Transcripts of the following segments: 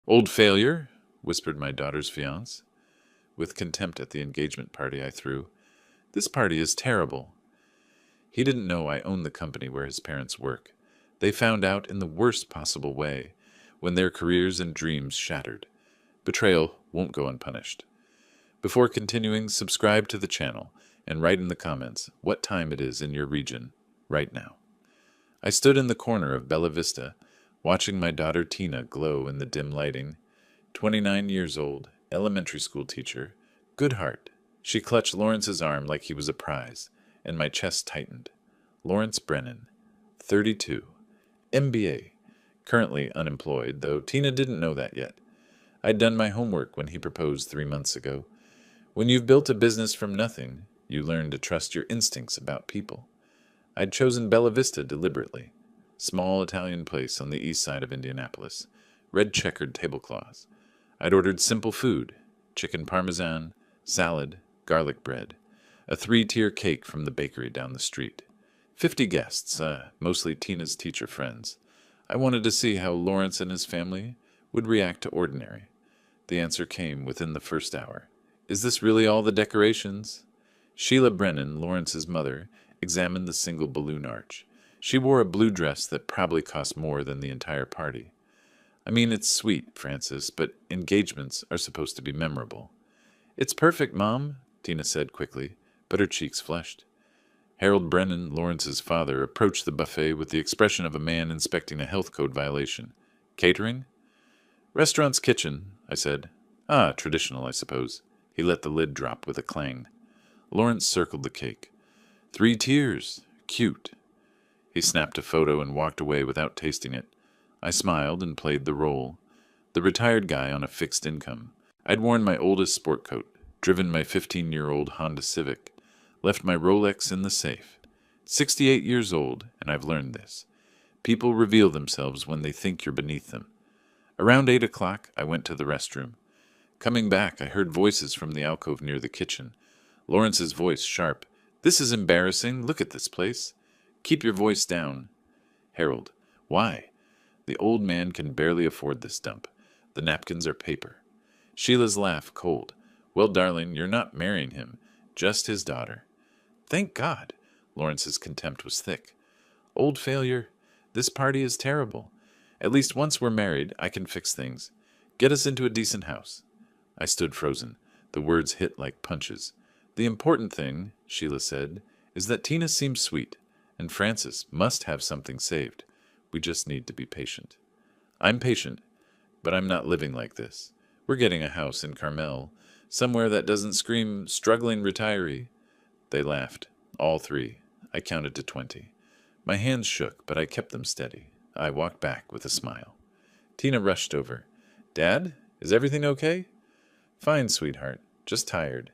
Old failure, whispered my daughter's fiance, with contempt at the engagement party I threw. This party is terrible. He didn't know I owned the company where his parents work. They found out in the worst possible way, when their careers and dreams shattered. Betrayal won't go unpunished. Before continuing, subscribe to the channel and write in the comments what time it is in your region right now. I stood in the corner of Bella Vista, watching my daughter Tina glow in the dim lighting. 29 years old, elementary school teacher, good heart. She clutched Lawrence's arm like he was a prize, and my chest tightened. Lawrence Brennan, 32, MBA, currently unemployed, though Tina didn't know that yet. I'd done my homework when he proposed 3 months ago. When you've built a business from nothing, you learn to trust your instincts about people. I'd chosen Bella Vista deliberately. Small Italian place on the east side of Indianapolis. Red checkered tablecloths. I'd ordered simple food, chicken parmesan, salad, garlic bread, a 3-tier cake from the bakery down the street. 50 guests, mostly Tina's teacher friends. I wanted to see how Lawrence and his family would react to ordinary. The answer came within the first hour. Is this really all the decorations? Sheila Brennan, Lawrence's mother, examined the single balloon arch. She wore a blue dress that probably cost more than the entire party. I mean, it's sweet, Francis, but engagements are supposed to be memorable. It's perfect, Mom, Tina said quickly, but her cheeks flushed. Harold Brennan, Lawrence's father, approached the buffet with the expression of a man inspecting a health code violation. Catering? Restaurant's kitchen, I said. Ah, traditional, I suppose. He let the lid drop with a clang. Lawrence circled the cake. 3 tiers. Cute. He snapped a photo and walked away without tasting it. I smiled and played the role. The retired guy on a fixed income. I'd worn my oldest sport coat, driven my 15-year-old Honda Civic, left my Rolex in the safe. 68 years old, and I've learned this. People reveal themselves when they think you're beneath them. Around 8 o'clock, I went to the restroom. Coming back, I heard voices from the alcove near the kitchen. Lawrence's voice sharp. This is embarrassing. Look at this place. Keep your voice down. Harold. Why? The old man can barely afford this dump. The napkins are paper. Sheila's laugh cold. Well, darling, you're not marrying him. Just his daughter. Thank God. Lawrence's contempt was thick. Old failure. This party is terrible. At least once we're married, I can fix things. Get us into a decent house. I stood frozen. The words hit like punches. The important thing, Sheila said, is that Tina seems sweet, and Francis must have something saved. We just need to be patient. I'm patient, but I'm not living like this. We're getting a house in Carmel, somewhere that doesn't scream struggling retiree. They laughed, all three. I counted to 20. My hands shook, but I kept them steady. I walked back with a smile. Tina rushed over. Dad, is everything okay? Fine, sweetheart. Just tired.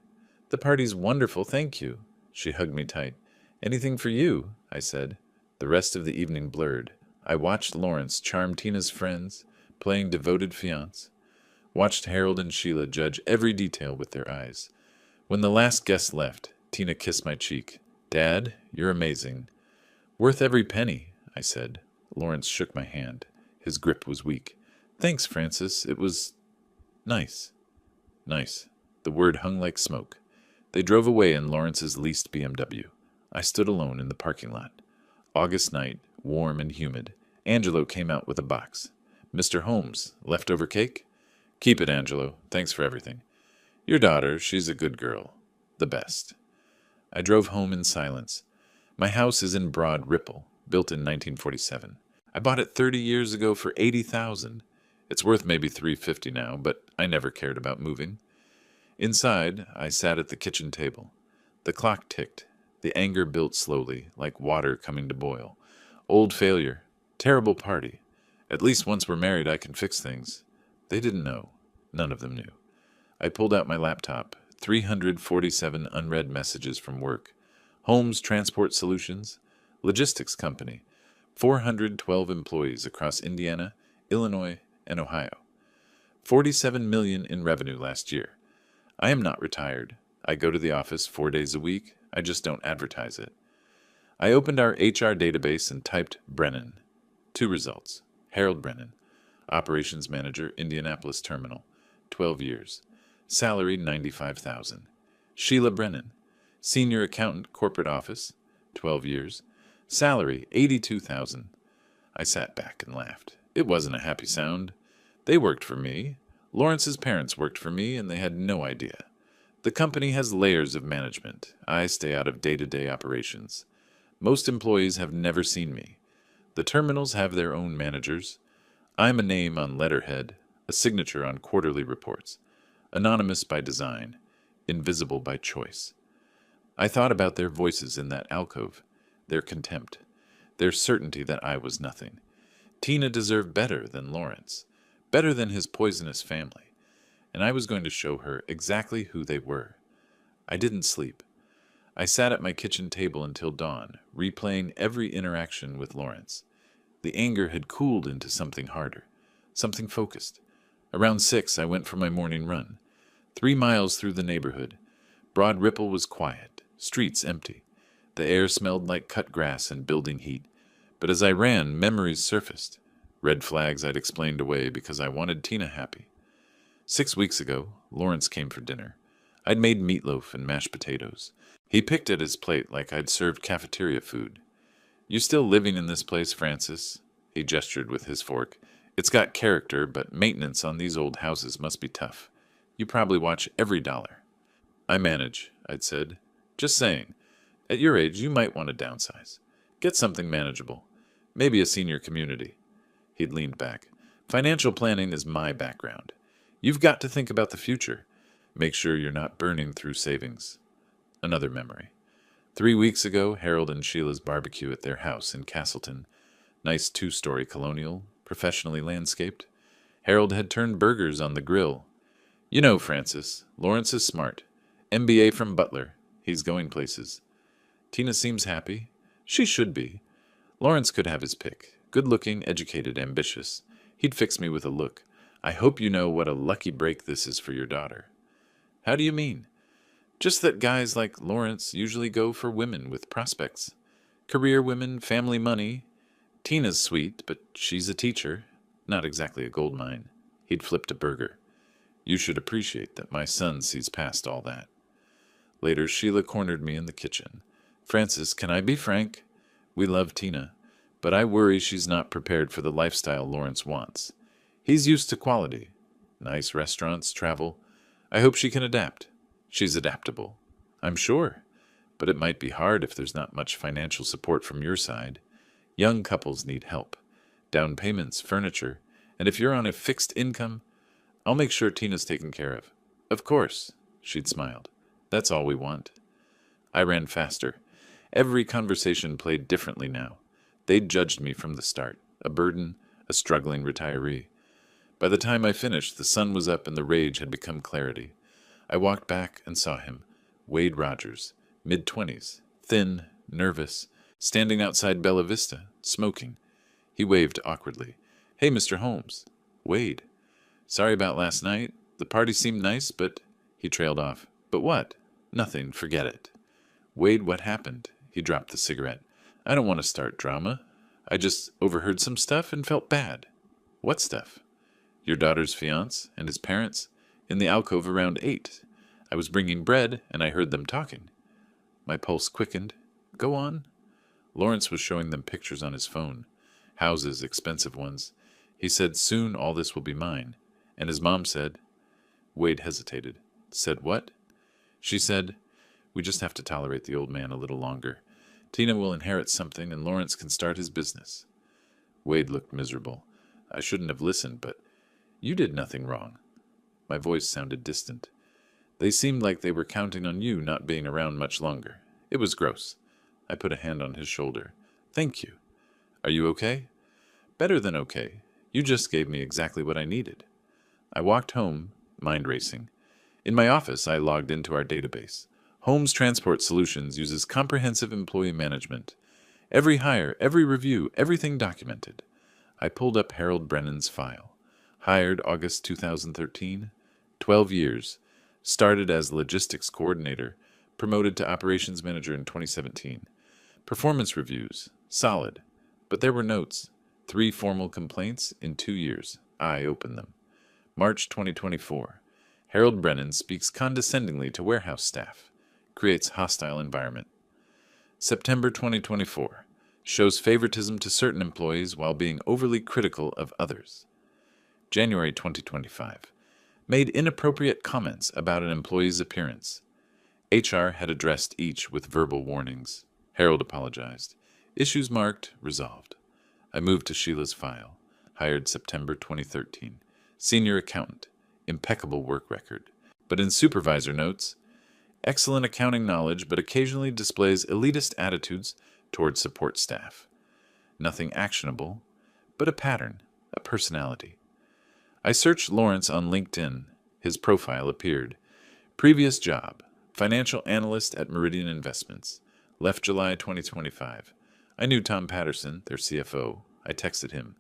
The party's wonderful, thank you. She hugged me tight. Anything for you, I said. The rest of the evening blurred. I watched Lawrence charm Tina's friends, playing devoted fiance. Watched Harold and Sheila judge every detail with their eyes. When the last guest left, Tina kissed my cheek. Dad, you're amazing. Worth every penny, I said. Lawrence shook my hand. His grip was weak. Thanks, Francis. It was nice. Nice. The word hung like smoke. They drove away in Lawrence's leased BMW. I stood alone in the parking lot. August night, warm and humid. Angelo came out with a box. Mr. Holmes, leftover cake? Keep it, Angelo. Thanks for everything. Your daughter, she's a good girl. The best. I drove home in silence. My house is in Broad Ripple, built in 1947. I bought it 30 years ago for $80,000. It's worth maybe $350 now, but I never cared about moving. Inside, I sat at the kitchen table. The clock ticked. The anger built slowly, like water coming to boil. Old failure. Terrible party. At least once we're married, I can fix things. They didn't know. None of them knew. I pulled out my laptop. 347 unread messages from work. Holmes Transport Solutions. Logistics company. 412 employees across Indiana, Illinois, and Ohio. 47 million in revenue last year. I am not retired. I go to the office 4 days a week. I just don't advertise it. I opened our HR database and typed Brennan. 2 results. Harold Brennan. Operations Manager, Indianapolis Terminal, 12 years. Salary $95,000. Sheila Brennan, Senior Accountant, Corporate Office, 12 years. Salary $82,000. I sat back and laughed. It wasn't a happy sound. They worked for me. Lawrence's parents worked for me, and they had no idea. The company has layers of management. I stay out of day-to-day operations. Most employees have never seen me. The terminals have their own managers. I'm a name on letterhead, a signature on quarterly reports. Anonymous by design, invisible by choice. I thought about their voices in that alcove, their contempt, their certainty that I was nothing. Tina deserved better than Lawrence, better than his poisonous family, and I was going to show her exactly who they were. I didn't sleep. I sat at my kitchen table until dawn, replaying every interaction with Lawrence. The anger had cooled into something harder, something focused. Around 6, I went for my morning run. 3 miles through the neighborhood. Broad Ripple was quiet, streets empty. The air smelled like cut grass and building heat. But as I ran, memories surfaced. Red flags I'd explained away because I wanted Tina happy. 6 weeks ago, Lawrence came for dinner. I'd made meatloaf and mashed potatoes. He picked at his plate like I'd served cafeteria food. "You still living in this place, Francis?" He gestured with his fork. "It's got character, but maintenance on these old houses must be tough. You probably watch every dollar." "I manage," I'd said. "Just saying. At your age, you might want to downsize. Get something manageable. Maybe a senior community." He'd leaned back. "Financial planning is my background. You've got to think about the future. Make sure you're not burning through savings." Another memory. 3 weeks ago, Harold and Sheila's barbecue at their house in Castleton. Nice 2-story colonial, professionally landscaped. Harold had turned burgers on the grill. "You know, Francis, Lawrence is smart. MBA from Butler. He's going places." Tina seems happy. She should be. Lawrence could have his pick. Good-looking, educated, ambitious. He'd fix me with a look. "I hope you know what a lucky break this is for your daughter." "How do you mean?" "Just that guys like Lawrence usually go for women with prospects. Career women, family money. Tina's sweet, but she's a teacher. Not exactly a gold mine." He'd flipped a burger. "You should appreciate that my son sees past all that." Later, Sheila cornered me in the kitchen. "Francis, can I be frank? We love Tina, but I worry she's not prepared for the lifestyle Lawrence wants. He's used to quality. Nice restaurants, travel. I hope she can adapt. She's adaptable." "I'm sure. But it might be hard if there's not much financial support from your side. Young couples need help. Down payments, furniture, and if you're on a fixed income, I'll make sure Tina's taken care of." "Of course," she'd smiled. "That's all we want." I ran faster. Every conversation played differently now. They'd judged me from the start, a burden, a struggling retiree. By the time I finished, the sun was up and the rage had become clarity. I walked back and saw him, Wade Rogers, mid-20s, thin, nervous, standing outside Bella Vista, smoking. He waved awkwardly. "Hey, Mr. Holmes." "Wade." "Sorry about last night. The party seemed nice, but—" He trailed off. "But what?" "Nothing. Forget it." "Wade, what happened?" He dropped the cigarette. "I don't want to start drama. I just overheard some stuff and felt bad." "What stuff?" "Your daughter's fiancé and his parents. In the alcove around 8. I was bringing bread, and I heard them talking." My pulse quickened. "Go on." "Lawrence was showing them pictures on his phone. Houses, expensive ones. He said, 'Soon all this will be mine.' And his mom said—" Wade hesitated. "Said what?" "She said, 'We just have to tolerate the old man a little longer. Tina will inherit something, and Lawrence can start his business.'" Wade looked miserable. "I shouldn't have listened, but you did nothing wrong." My voice sounded distant. "They seemed like they were counting on you not being around much longer. It was gross." I put a hand on his shoulder. "Thank you. Are you okay?" "Better than okay. You just gave me exactly what I needed." I walked home, mind racing. In my office, I logged into our database. Holmes Transport Solutions uses comprehensive employee management. Every hire, every review, everything documented. I pulled up Harold Brennan's file. Hired August 2013. 12 years. Started as logistics coordinator. Promoted to operations manager in 2017. Performance reviews. Solid. But there were notes. 3 formal complaints in 2 years. I open them. March 2024. Harold Brennan speaks condescendingly to warehouse staff. Creates hostile environment. September 2024. Shows favoritism to certain employees while being overly critical of others. January 2025. Made inappropriate comments about an employee's appearance. HR had addressed each with verbal warnings. Harold apologized. Issues marked, resolved. I moved to Sheila's file. Hired September 2013. Senior accountant. Impeccable work record. But in supervisor notes, excellent accounting knowledge but occasionally displays elitist attitudes toward support staff. Nothing actionable, but a pattern, a personality. I searched Lawrence on LinkedIn. His profile appeared. Previous job, financial analyst at Meridian Investments. Left July 2025. I knew Tom Patterson, their CFO. I texted him.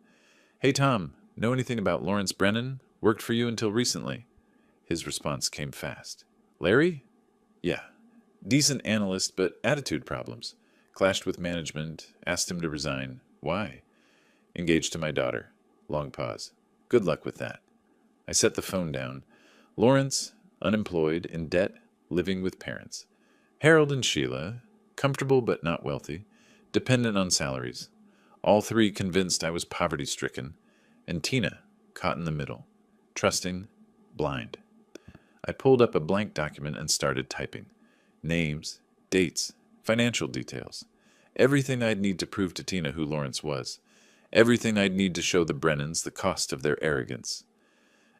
Hey Tom, know anything about Lawrence Brennan? Worked for you until recently. His response came fast. Larry? Yeah. Decent analyst, but attitude problems. Clashed with management, asked him to resign. Why? Engaged to my daughter. Long pause. Good luck with that. I set the phone down. Lawrence, unemployed, in debt, living with parents. Harold and Sheila, comfortable but not wealthy, dependent on salaries. All three convinced I was poverty-stricken. And Tina, caught in the middle. Trusting, blind. I pulled up a blank document and started typing. Names, dates, financial details. Everything I'd need to prove to Tina who Lawrence was. Everything I'd need to show the Brennans the cost of their arrogance.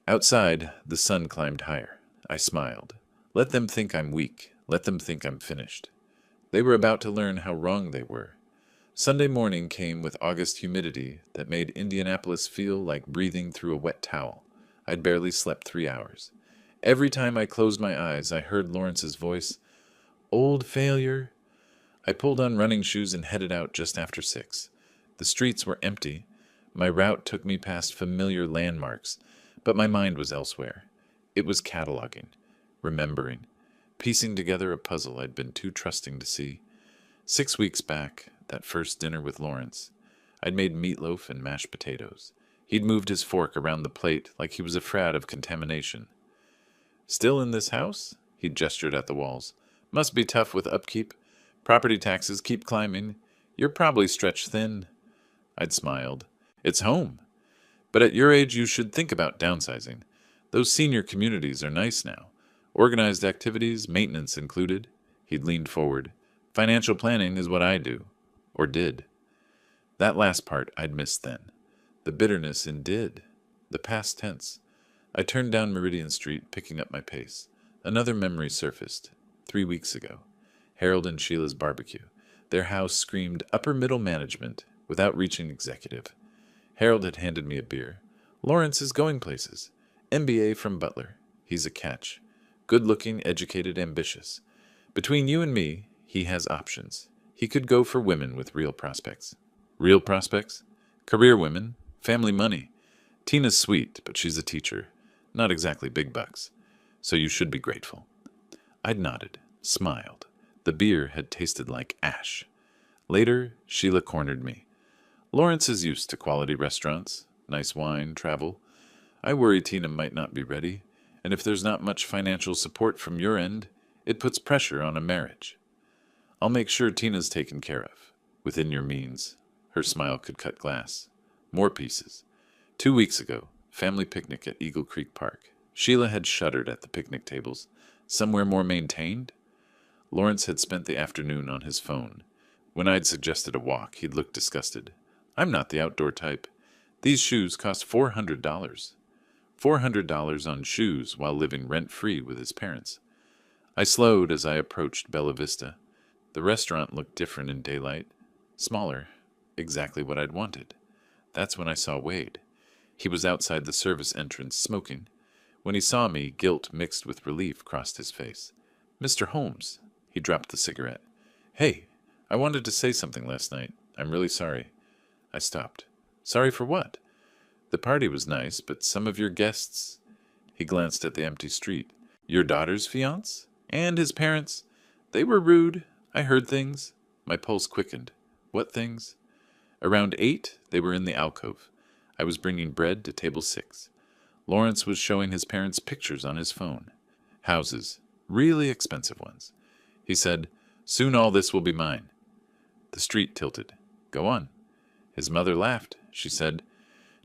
Outside, the sun climbed higher. I smiled. Let them think I'm weak. Let them think I'm finished. They were about to learn how wrong they were. Sunday morning came with August humidity that made Indianapolis feel like breathing through a wet towel. I'd barely slept 3 hours. Every time I closed my eyes, I heard Lawrence's voice. Old failure. I pulled on running shoes and headed out just after 6. The streets were empty. My route took me past familiar landmarks, but my mind was elsewhere. It was cataloging, remembering, piecing together a puzzle I'd been too trusting to see. 6 weeks back, that first dinner with Lawrence, I'd made meatloaf and mashed potatoes. He'd moved his fork around the plate like he was afraid of contamination. Still in this house? He'd gestured at the walls. Must be tough with upkeep. Property taxes keep climbing. You're probably stretched thin. I'd smiled. It's home. But at your age, you should think about downsizing. Those senior communities are nice now. Organized activities, maintenance included. He'd leaned forward. Financial planning is what I do. Or did. That last part I'd missed then. The bitterness in did. The past tense. I turned down Meridian Street, picking up my pace. Another memory surfaced. 3 weeks ago. Harold and Sheila's barbecue. Their house screamed upper middle management without reaching executive. Harold had handed me a beer. Lawrence is going places. MBA from Butler. He's a catch. Good-looking, educated, ambitious. Between you and me, he has options. He could go for women with real prospects. Real prospects? Career women. Family money. Tina's sweet, but she's a teacher. Not exactly big bucks. So you should be grateful. I'd nodded, smiled. The beer had tasted like ash. Later, Sheila cornered me. Lawrence is used to quality restaurants, nice wine, travel. I worry Tina might not be ready, and if there's not much financial support from your end, it puts pressure on a marriage. I'll make sure Tina's taken care of, within your means. Her smile could cut glass. More pieces. 2 weeks ago, family picnic at Eagle Creek Park. Sheila had shuddered at the picnic tables. Somewhere more maintained? Lawrence had spent the afternoon on his phone. When I'd suggested a walk, he'd looked disgusted. I'm not the outdoor type. These shoes cost $400. $400 on shoes while living rent-free with his parents. I slowed as I approached Bella Vista. The restaurant looked different in daylight. Smaller. Exactly what I'd wanted. That's when I saw Wade. He was outside the service entrance smoking. When he saw me, guilt mixed with relief crossed his face. Mr. Holmes. He dropped the cigarette. Hey, I wanted to say something last night. I'm really sorry. I stopped. Sorry for what? The party was nice, but some of your guests... He glanced at the empty street. Your daughter's fiancé? And his parents? They were rude. I heard things. My pulse quickened. What things? Around 8, they were in the alcove. I was bringing bread to table 6. Lawrence was showing his parents pictures on his phone. Houses, really expensive ones. He said, "Soon all this will be mine." The street tilted. "Go on." His mother laughed. She said,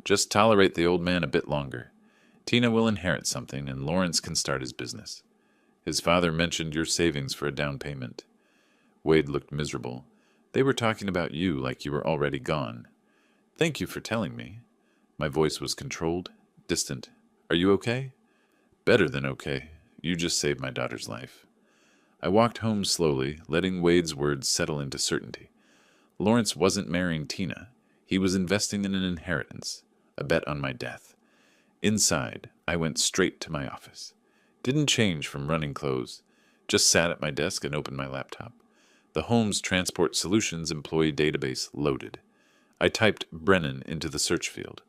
"Just tolerate the old man a bit longer. Tina will inherit something, and Lawrence can start his business." His father mentioned your savings for a down payment. Wade looked miserable. "They were talking about you like you were already gone." "Thank you for telling me." My voice was controlled, distant. "Are you okay?" "Better than okay. You just saved my daughter's life." I walked home slowly, letting Wade's words settle into certainty. Lawrence wasn't marrying Tina. He was investing in an inheritance, a bet on my death. Inside, I went straight to my office. Didn't change from running clothes. Just sat at my desk and opened my laptop. The Holmes Transport Solutions employee database loaded. I typed Brennan into the search field.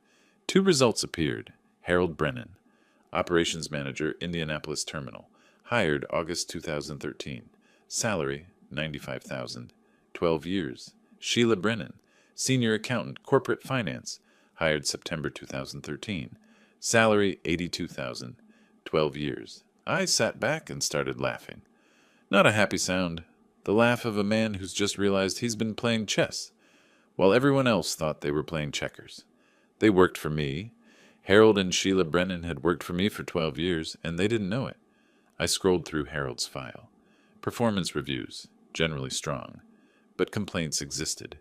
2 results appeared. Harold Brennan, Operations Manager, Indianapolis Terminal. Hired August 2013. Salary, $95,000. 12 years. Sheila Brennan, Senior Accountant, Corporate Finance. Hired September 2013. Salary, $82,000. 12 years. I sat back and started laughing. Not a happy sound. The laugh of a man who's just realized he's been playing chess, while everyone else thought they were playing checkers. They worked for me. Harold and Sheila Brennan had worked for me for 12 years, and they didn't know it. I scrolled through Harold's file. Performance reviews, generally strong, but complaints existed.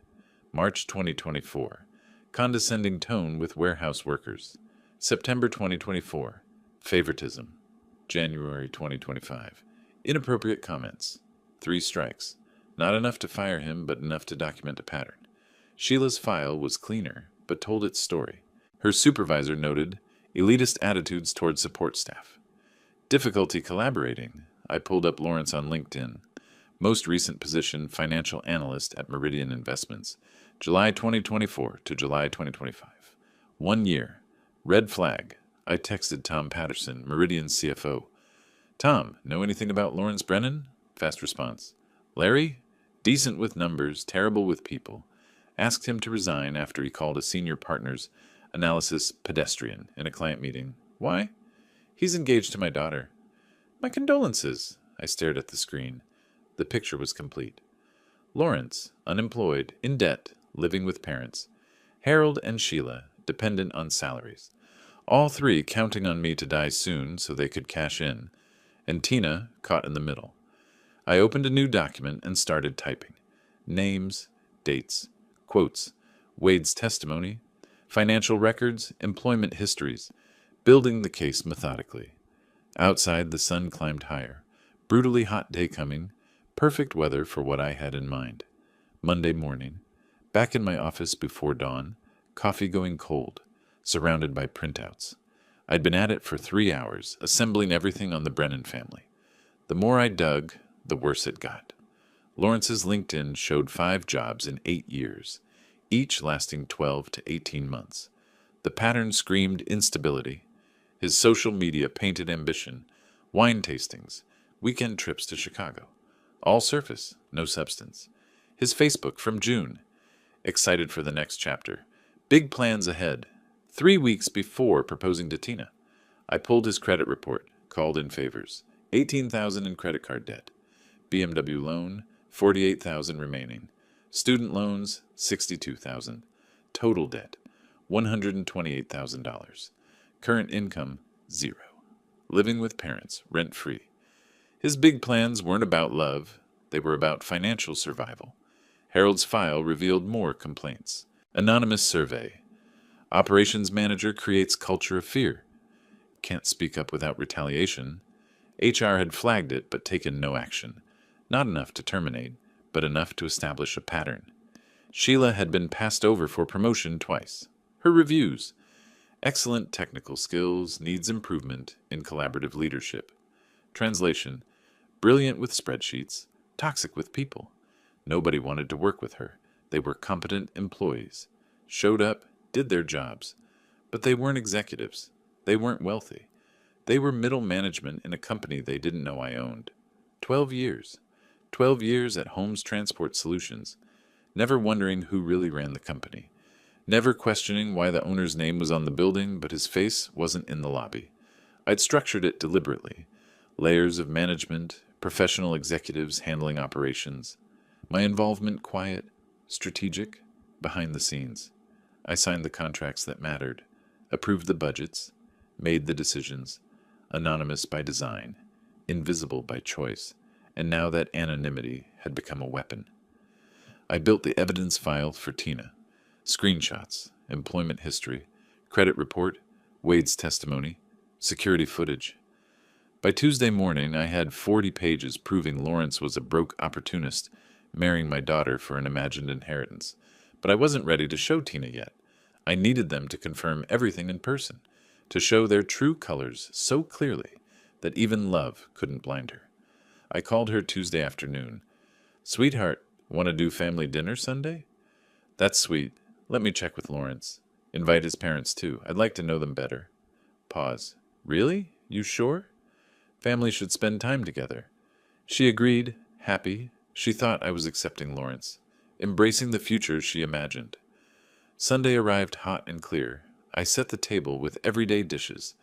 March 2024. Condescending tone with warehouse workers. September 2024. Favoritism. January 2025. Inappropriate comments. 3 strikes. Not enough to fire him, but enough to document a pattern. Sheila's file was cleaner, but told its story. Her supervisor noted elitist attitudes toward support staff. Difficulty collaborating. I pulled up Lawrence on LinkedIn. Most recent position, financial analyst at Meridian Investments, July 2024 to July 2025. 1 year. Red flag. I texted Tom Patterson, Meridian's CFO. "Tom, know anything about Lawrence Brennan?" Fast response. "Larry? Decent with numbers, terrible with people. Asked him to resign after he called a senior partner's analysis pedestrian in a client meeting. Why? He's engaged to my daughter." "My condolences." I stared at the screen. The picture was complete. Lawrence, unemployed, in debt, living with parents. Harold and Sheila, dependent on salaries. All 3 counting on me to die soon so they could cash in. And Tina caught in the middle. I opened a new document and started typing. Names, dates, quotes, Wade's testimony, financial records, employment histories, building the case methodically. Outside, the sun climbed higher. Brutally hot day coming. Perfect weather for what I had in mind. Monday morning. Back in my office before dawn. Coffee going cold. Surrounded by printouts. I'd been at it for 3 hours, assembling everything on the Brennan family. The more I dug, the worse it got. Lawrence's LinkedIn showed 5 jobs in 8 years, each lasting 12 to 18 months. The pattern screamed instability. His social media painted ambition, wine tastings, weekend trips to Chicago. All surface, no substance. His Facebook from June. Excited for the next chapter. Big plans ahead. 3 weeks before proposing to Tina. I pulled his credit report, called in favors. $18,000 in credit card debt. BMW loan, $48,000 remaining. Student loans, $62,000. Total debt, $128,000. Current income, 0. Living with parents, rent-free. His big plans weren't about love. They were about financial survival. Harold's file revealed more complaints. Anonymous survey. Operations manager creates culture of fear. Can't speak up without retaliation. HR had flagged it but taken no action. Not enough to terminate, but enough to establish a pattern. Sheila had been passed over for promotion twice. Her reviews. Excellent technical skills, needs improvement in collaborative leadership. Translation. Brilliant with spreadsheets, toxic with people. Nobody wanted to work with her. They were competent employees. Showed up, did their jobs. But they weren't executives. They weren't wealthy. They were middle management in a company they didn't know I owned. 12 years. 12 years at Holmes Transport Solutions. Never wondering who really ran the company. never questioning why the owner's name was on the building, but his face wasn't in the lobby. I'd structured it deliberately. Layers of management, professional executives handling operations. My involvement quiet, strategic, behind the scenes. I signed the contracts that mattered, approved the budgets, made the decisions, anonymous by design, invisible by choice, and now that anonymity had become a weapon. I built the evidence file for Tina. Screenshots, employment history, credit report, Wade's testimony, security footage. By Tuesday morning, I had 40 pages proving Lawrence was a broke opportunist marrying my daughter for an imagined inheritance. But I wasn't ready to show Tina yet. I needed them to confirm everything in person, to show their true colors so clearly that even love couldn't blind her. I called her Tuesday afternoon. "Sweetheart, want to do family dinner Sunday?" "That's sweet. Let me check with Lawrence. Invite his parents too. I'd like to know them better." Pause. "Really? You sure? Family should spend time together." She agreed, happy. She thought I was accepting Lawrence, embracing the future she imagined. Sunday arrived hot and clear. I set the table with everyday dishes,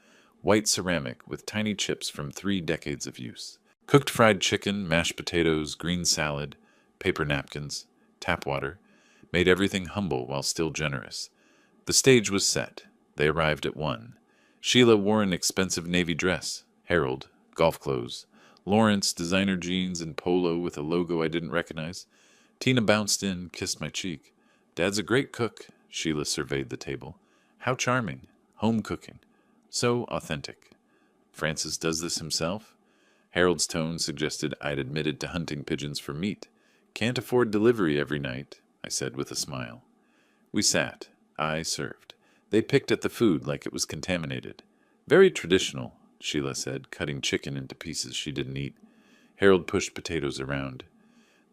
white ceramic with tiny chips from 3 decades of use. Cooked fried chicken, mashed potatoes, green salad, paper napkins, tap water, made everything humble while still generous. The stage was set. They arrived at 1. Sheila wore an expensive navy dress, Harold, golf clothes, Lawrence, designer jeans and polo with a logo I didn't recognize. Tina bounced in, kissed my cheek. "Dad's a great cook," Sheila surveyed the table. "How charming. Home cooking. So authentic." "Francis does this himself?" Harold's tone suggested I'd admitted to hunting pigeons for meat. "Can't afford delivery every night," I said with a smile. We sat. I served. They picked at the food like it was contaminated. "Very traditional," Sheila said, cutting chicken into pieces she didn't eat. Harold pushed potatoes around.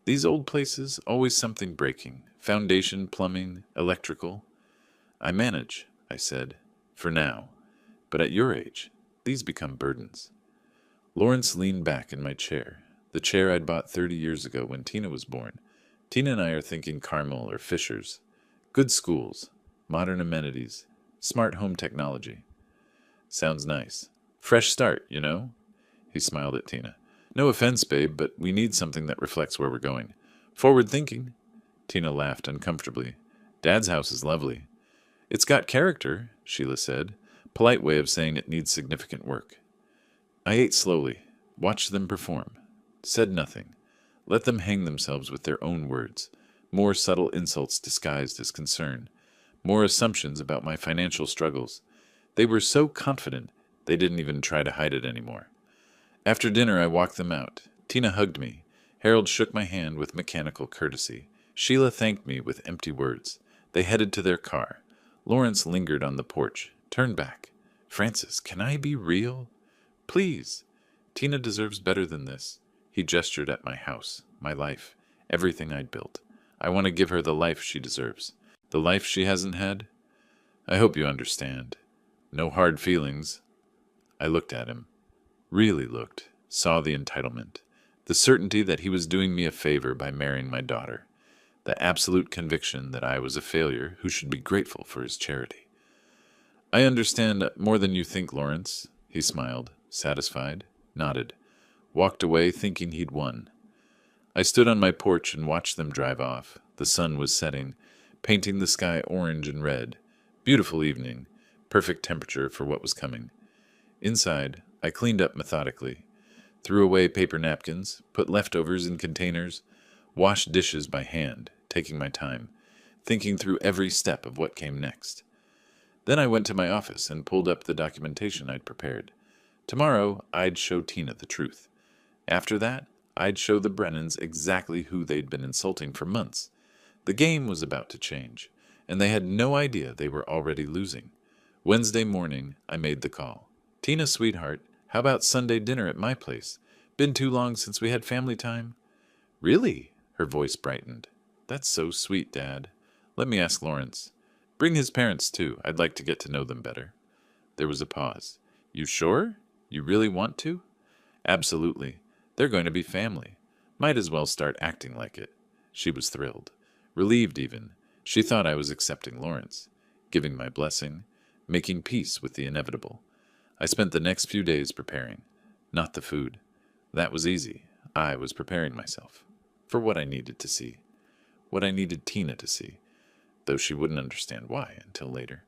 "These old places, always something breaking. Foundation, plumbing, electrical." "I manage," I said, "for now. But at your age, these become burdens." Lawrence leaned back in my chair, the chair I'd bought 30 years ago when Tina was born. "Tina and I are thinking Carmel or Fisher's. Good schools, modern amenities, smart home technology." "Sounds nice. Fresh start, you know?" He smiled at Tina. "No offense, babe, but we need something that reflects where we're going. Forward thinking." Tina laughed uncomfortably. "Dad's house is lovely." "It's got character," Sheila said. Polite way of saying it needs significant work. I ate slowly, watched them perform, said nothing, let them hang themselves with their own words, more subtle insults disguised as concern, more assumptions about my financial struggles. They were so confident they didn't even try to hide it anymore. After dinner I walked them out. Tina hugged me. Harold shook my hand with mechanical courtesy. Sheila thanked me with empty words. They headed to their car. Lawrence lingered on the porch, turned back. "Francis, can I be real?" "Please. Tina deserves better than this." He gestured at my house, my life, everything I'd built. "I want to give her the life she deserves. The life she hasn't had. I hope you understand. No hard feelings." I looked at him. Really looked. Saw the entitlement. The certainty that he was doing me a favor by marrying my daughter. The absolute conviction that I was a failure who should be grateful for his charity. "I understand more than you think, Lawrence." He smiled, satisfied, nodded, walked away thinking he'd won. I stood on my porch and watched them drive off. The sun was setting, painting the sky orange and red. Beautiful evening, perfect temperature for what was coming. Inside, I cleaned up methodically, threw away paper napkins, put leftovers in containers, washed dishes by hand, taking my time, thinking through every step of what came next. Then I went to my office and pulled up the documentation I'd prepared. Tomorrow, I'd show Tina the truth. After that, I'd show the Brennans exactly who they'd been insulting for months. The game was about to change, and they had no idea they were already losing. Wednesday morning, I made the call. "Tina, sweetheart, how about Sunday dinner at my place? Been too long since we had family time." "Really?" Her voice brightened. "That's so sweet, Dad. Let me ask Lawrence. Bring his parents, too. I'd like to get to know them better." There was a pause. "You sure? You really want to?" "Absolutely. They're going to be family. Might as well start acting like it." She was thrilled. Relieved, even. She thought I was accepting Lawrence, giving my blessing, making peace with the inevitable. I spent the next few days preparing. Not the food. That was easy. I was preparing myself. For what I needed to see. What I needed Tina to see, though she wouldn't understand why until later.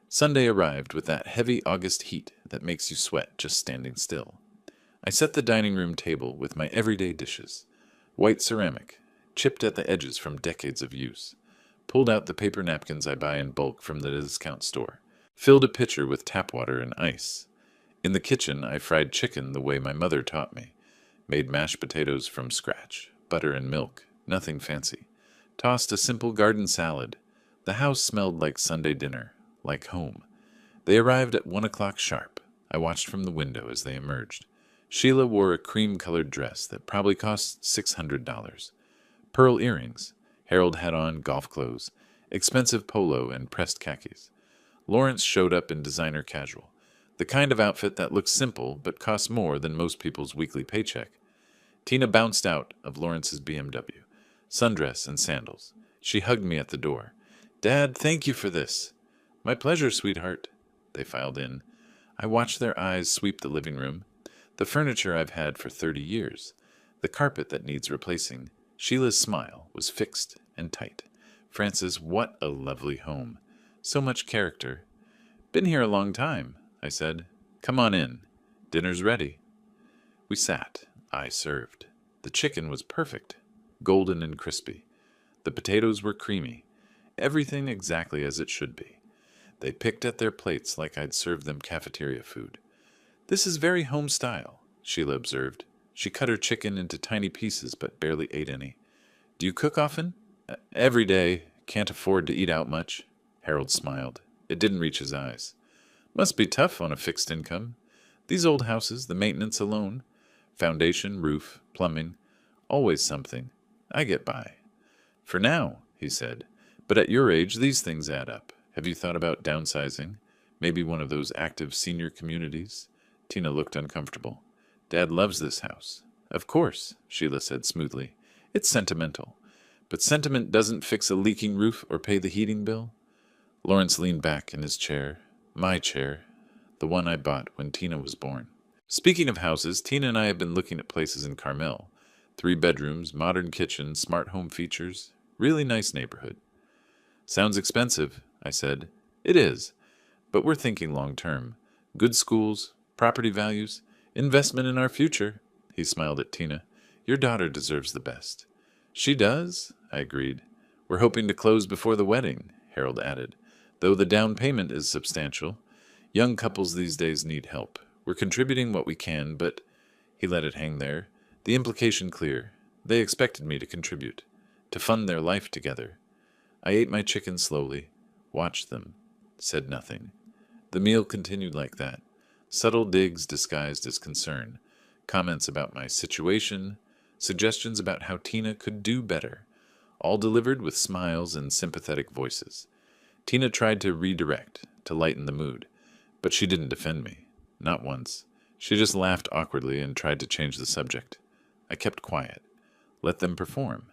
Sunday arrived with that heavy August heat that makes you sweat just standing still. I set the dining room table with my everyday dishes. White ceramic, chipped at the edges from decades of use. Pulled out the paper napkins I buy in bulk from the discount store. Filled a pitcher with tap water and ice. In the kitchen, I fried chicken the way my mother taught me. Made mashed potatoes from scratch, butter and milk, nothing fancy. Tossed a simple garden salad. The house smelled like Sunday dinner, like home. They arrived at 1 o'clock sharp. I watched from the window as they emerged. Sheila wore a cream-colored dress that probably cost $600. Pearl earrings. Harold had on golf clothes, expensive polo, and pressed khakis. Lawrence showed up in designer casual, the kind of outfit that looks simple but costs more than most people's weekly paycheck. Tina bounced out of Lawrence's BMW, sundress and sandals. She hugged me at the door. "Dad, thank you for this." "My pleasure, sweetheart." They filed in. I watched their eyes sweep the living room. The furniture I've had for 30 years. The carpet that needs replacing. Sheila's smile was fixed and tight. Francis, what a lovely home. So much character. "Been here a long time," I said. "Come on in. Dinner's ready." We sat. I served. The chicken was perfect, golden and crispy. The potatoes were creamy. Everything exactly as it should be. They picked at their plates like I'd served them cafeteria food. "This is very home style," Sheila observed. She cut her chicken into tiny pieces but barely ate any. "Do you cook often?" "Every day. Can't afford to eat out much." Harold smiled. It didn't reach his eyes. "Must be tough on a fixed income. These old houses, the maintenance alone. Foundation, roof, plumbing. Always something. I get by." "For now," he said. "But at your age, these things add up. Have you thought about downsizing? Maybe one of those active senior communities?" Tina looked uncomfortable. "Dad loves this house." "Of course," Sheila said smoothly. "It's sentimental. But sentiment doesn't fix a leaking roof or pay the heating bill." Lawrence leaned back in his chair. My chair. The one I bought when Tina was born. "Speaking of houses, Tina and I have been looking at places in Carmel. 3 bedrooms, modern kitchen, smart home features. Really nice neighborhood." "Sounds expensive," I said. "It is. But we're thinking long term. Good schools, property values, investment in our future." He smiled at Tina. "Your daughter deserves the best." "She does," I agreed. "We're hoping to close before the wedding," Harold added, "though the down payment is substantial. Young couples these days need help. We're contributing what we can, but—" He let it hang there, the implication clear. They expected me to contribute, to fund their life together. I ate my chicken slowly, watched them, said nothing. The meal continued like that. Subtle digs disguised as concern, comments about my situation, suggestions about how Tina could do better, all delivered with smiles and sympathetic voices. Tina tried to redirect, to lighten the mood, but she didn't defend me. Not once. She just laughed awkwardly and tried to change the subject. I kept quiet. Let them perform.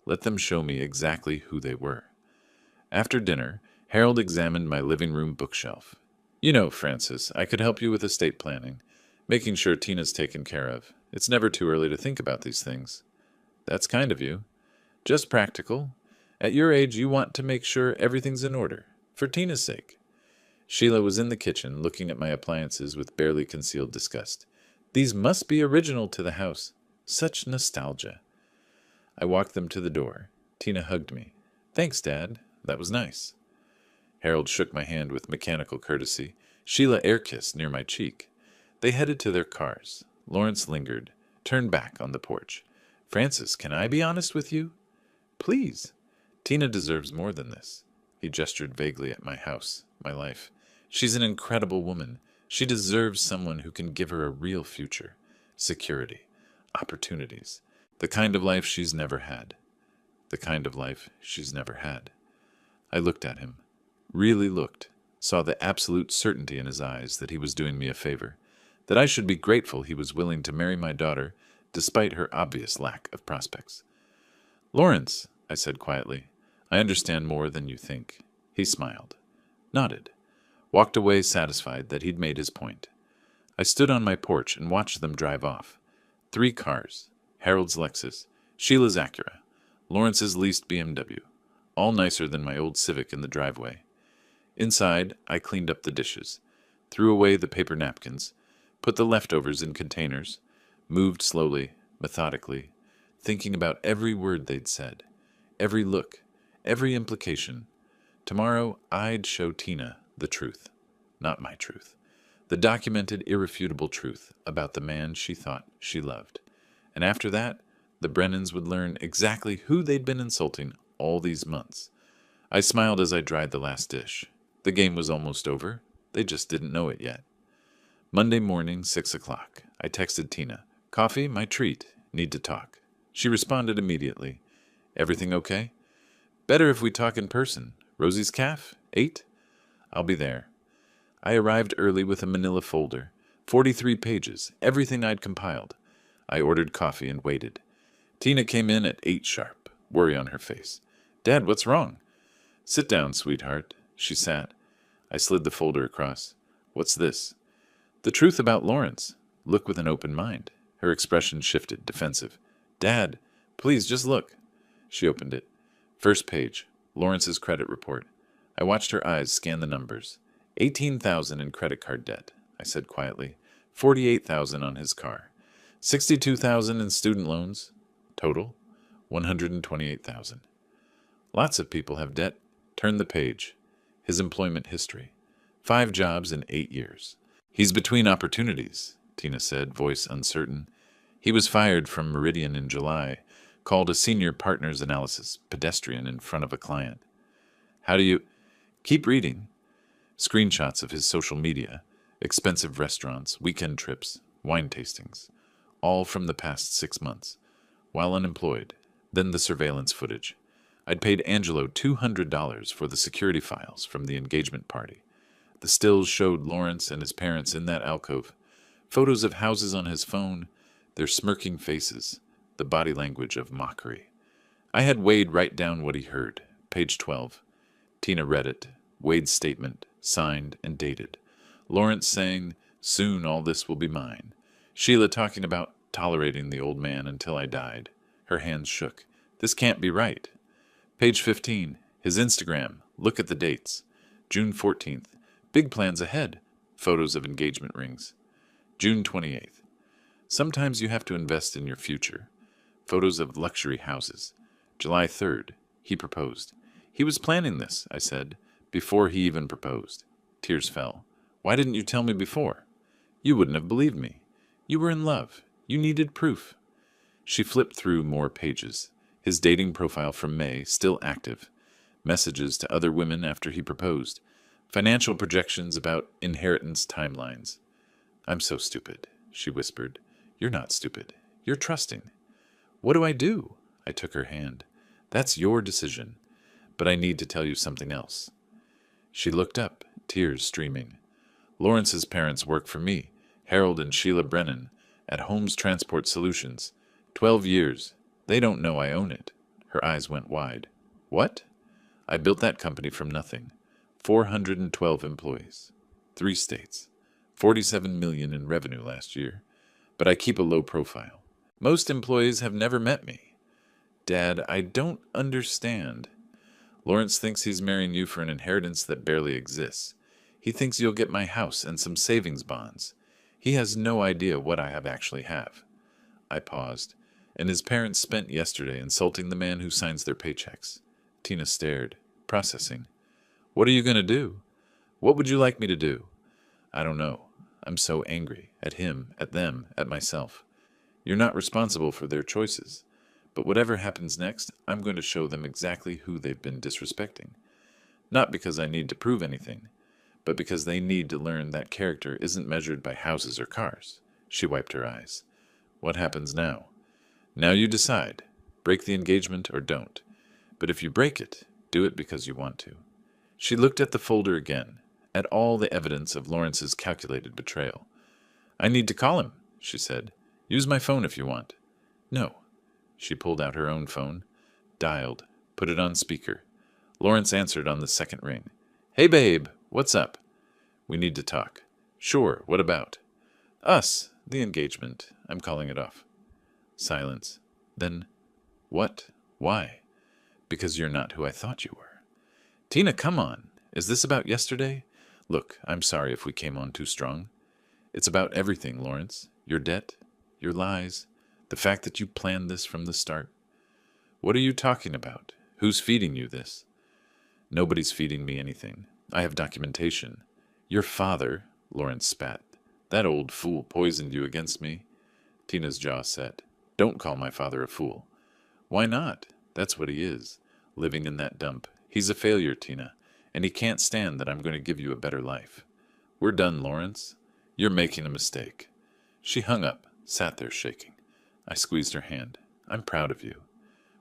Let them show me exactly who they were. After dinner, Harold examined my living room bookshelf. "You know, Francis, I could help you with estate planning, making sure Tina's taken care of. It's never too early to think about these things." "That's kind of you." "Just practical. At your age, you want to make sure everything's in order, for Tina's sake." Sheila was in the kitchen, looking at my appliances with barely concealed disgust. "These must be original to the house. Such nostalgia." I walked them to the door. Tina hugged me. "Thanks, Dad. That was nice." Harold shook my hand with mechanical courtesy. Sheila air-kissed near my cheek. They headed to their cars. Lawrence lingered, turned back on the porch. "Francis, can I be honest with you?" "Please." "Tina deserves more than this." He gestured vaguely at my house, my life. "She's an incredible woman. She deserves someone who can give her a real future, security, opportunities, the kind of life she's never had. The kind of life she's never had." I looked at him, really looked, saw the absolute certainty in his eyes that he was doing me a favor, that I should be grateful he was willing to marry my daughter despite her obvious lack of prospects. "Lawrence," I said quietly, I understand more than you think. He smiled, nodded, walked away satisfied that he'd made his point. I stood on my porch and watched them drive off. 3 cars, Harold's Lexus, Sheila's Acura, Lawrence's leased BMW, all nicer than my old Civic in the driveway. Inside, I cleaned up the dishes, threw away the paper napkins, put the leftovers in containers, moved slowly, methodically, thinking about every word they'd said, every look, every implication. Tomorrow, I'd show Tina the truth, not my truth, the documented, irrefutable truth about the man she thought she loved. And after that, the Brennans would learn exactly who they'd been insulting all these months. I smiled as I dried the last dish. The game was almost over. They just didn't know it yet. Monday morning, 6 o'clock. I texted Tina. Coffee, my treat. Need to talk. She responded immediately. Everything okay? Better if we talk in person. Rosie's calf? 8? I'll be there. I arrived early with a manila folder. 43 pages, everything I'd compiled. I ordered coffee and waited. Tina came in at 8 sharp, worry on her face. Dad, what's wrong? Sit down, sweetheart. She sat. I slid the folder across. What's this? The truth about Lawrence. Look with an open mind. Her expression shifted, defensive. Dad, please just look. She opened it. First page, Lawrence's credit report. I watched her eyes scan the numbers. $18,000 in credit card debt, I said quietly. $48,000 on his car. $62,000 in student loans. Total, $128,000. Lots of people have debt. Turn the page. His employment history. 5 jobs in 8 years. He's between opportunities, Tina said, voice uncertain. He was fired from Meridian in July, called a senior partners analysis pedestrian in front of a client. How do you... Keep reading. Screenshots of his social media, expensive restaurants, weekend trips, wine tastings, all from the past 6 months, while unemployed. Then the surveillance footage. I'd paid Angelo $200 for the security files from the engagement party. The stills showed Lawrence and his parents in that alcove, photos of houses on his phone, their smirking faces, the body language of mockery. I had Wade write down what he heard, page 12. Tina read it, Wade's statement, signed and dated. Lawrence saying, soon all this will be mine. Sheila talking about tolerating the old man until I died. Her hands shook. This can't be right. Page 15, his Instagram. Look at the dates. June 14th. Big plans ahead. Photos of engagement rings. June 28th. Sometimes you have to invest in your future. Photos of luxury houses. July 3rd. He proposed. He was planning this, I said, before he even proposed. Tears fell. Why didn't you tell me before? You wouldn't have believed me. You were in love. You needed proof. She flipped through more pages. His dating profile from May, still active. Messages to other women after he proposed. Financial projections about inheritance timelines. I'm so stupid, she whispered. You're not stupid. You're trusting. What do I do? I took her hand. That's your decision. But I need to tell you something else. She looked up, tears streaming. Lawrence's parents work for me, Harold and Sheila Brennan, at Holmes Transport Solutions. 12 years. They don't know I own it. Her eyes went wide. What? I built that company from nothing. 412 employees. 3 states. 47 million in revenue last year. But I keep a low profile. Most employees have never met me. Dad, I don't understand. Lawrence thinks he's marrying you for an inheritance that barely exists. He thinks you'll get my house and some savings bonds. He has no idea what I actually have. I paused, and his parents spent yesterday insulting the man who signs their paychecks. Tina stared, processing. What are you going to do? What would you like me to do? I don't know. I'm so angry. At him, at them, at myself. You're not responsible for their choices. But whatever happens next, I'm going to show them exactly who they've been disrespecting. Not because I need to prove anything, but because they need to learn that character isn't measured by houses or cars. She wiped her eyes. What happens now? Now you decide. Break the engagement or don't. But if you break it, do it because you want to. She looked at the folder again, at all the evidence of Lawrence's calculated betrayal. I need to call him, she said. Use my phone if you want. No. She pulled out her own phone, dialed, put it on speaker. Lawrence answered on the second ring. Hey, babe, what's up? We need to talk. Sure, what about? Us, the engagement. I'm calling it off. Silence. Then, what? Why? Because you're not who I thought you were. Tina, come on. Is this about yesterday? Look, I'm sorry if we came on too strong. It's about everything, Lawrence. Your debt, your lies, the fact that you planned this from the start. What are you talking about? Who's feeding you this? Nobody's feeding me anything. I have documentation. Your father, Lawrence spat. That old fool poisoned you against me. Tina's jaw set. Don't call my father a fool. Why not? That's what he is. Living in that dump. He's a failure, Tina, and he can't stand that I'm going to give you a better life. We're done, Lawrence. You're making a mistake. She hung up, sat there shaking. I squeezed her hand. I'm proud of you.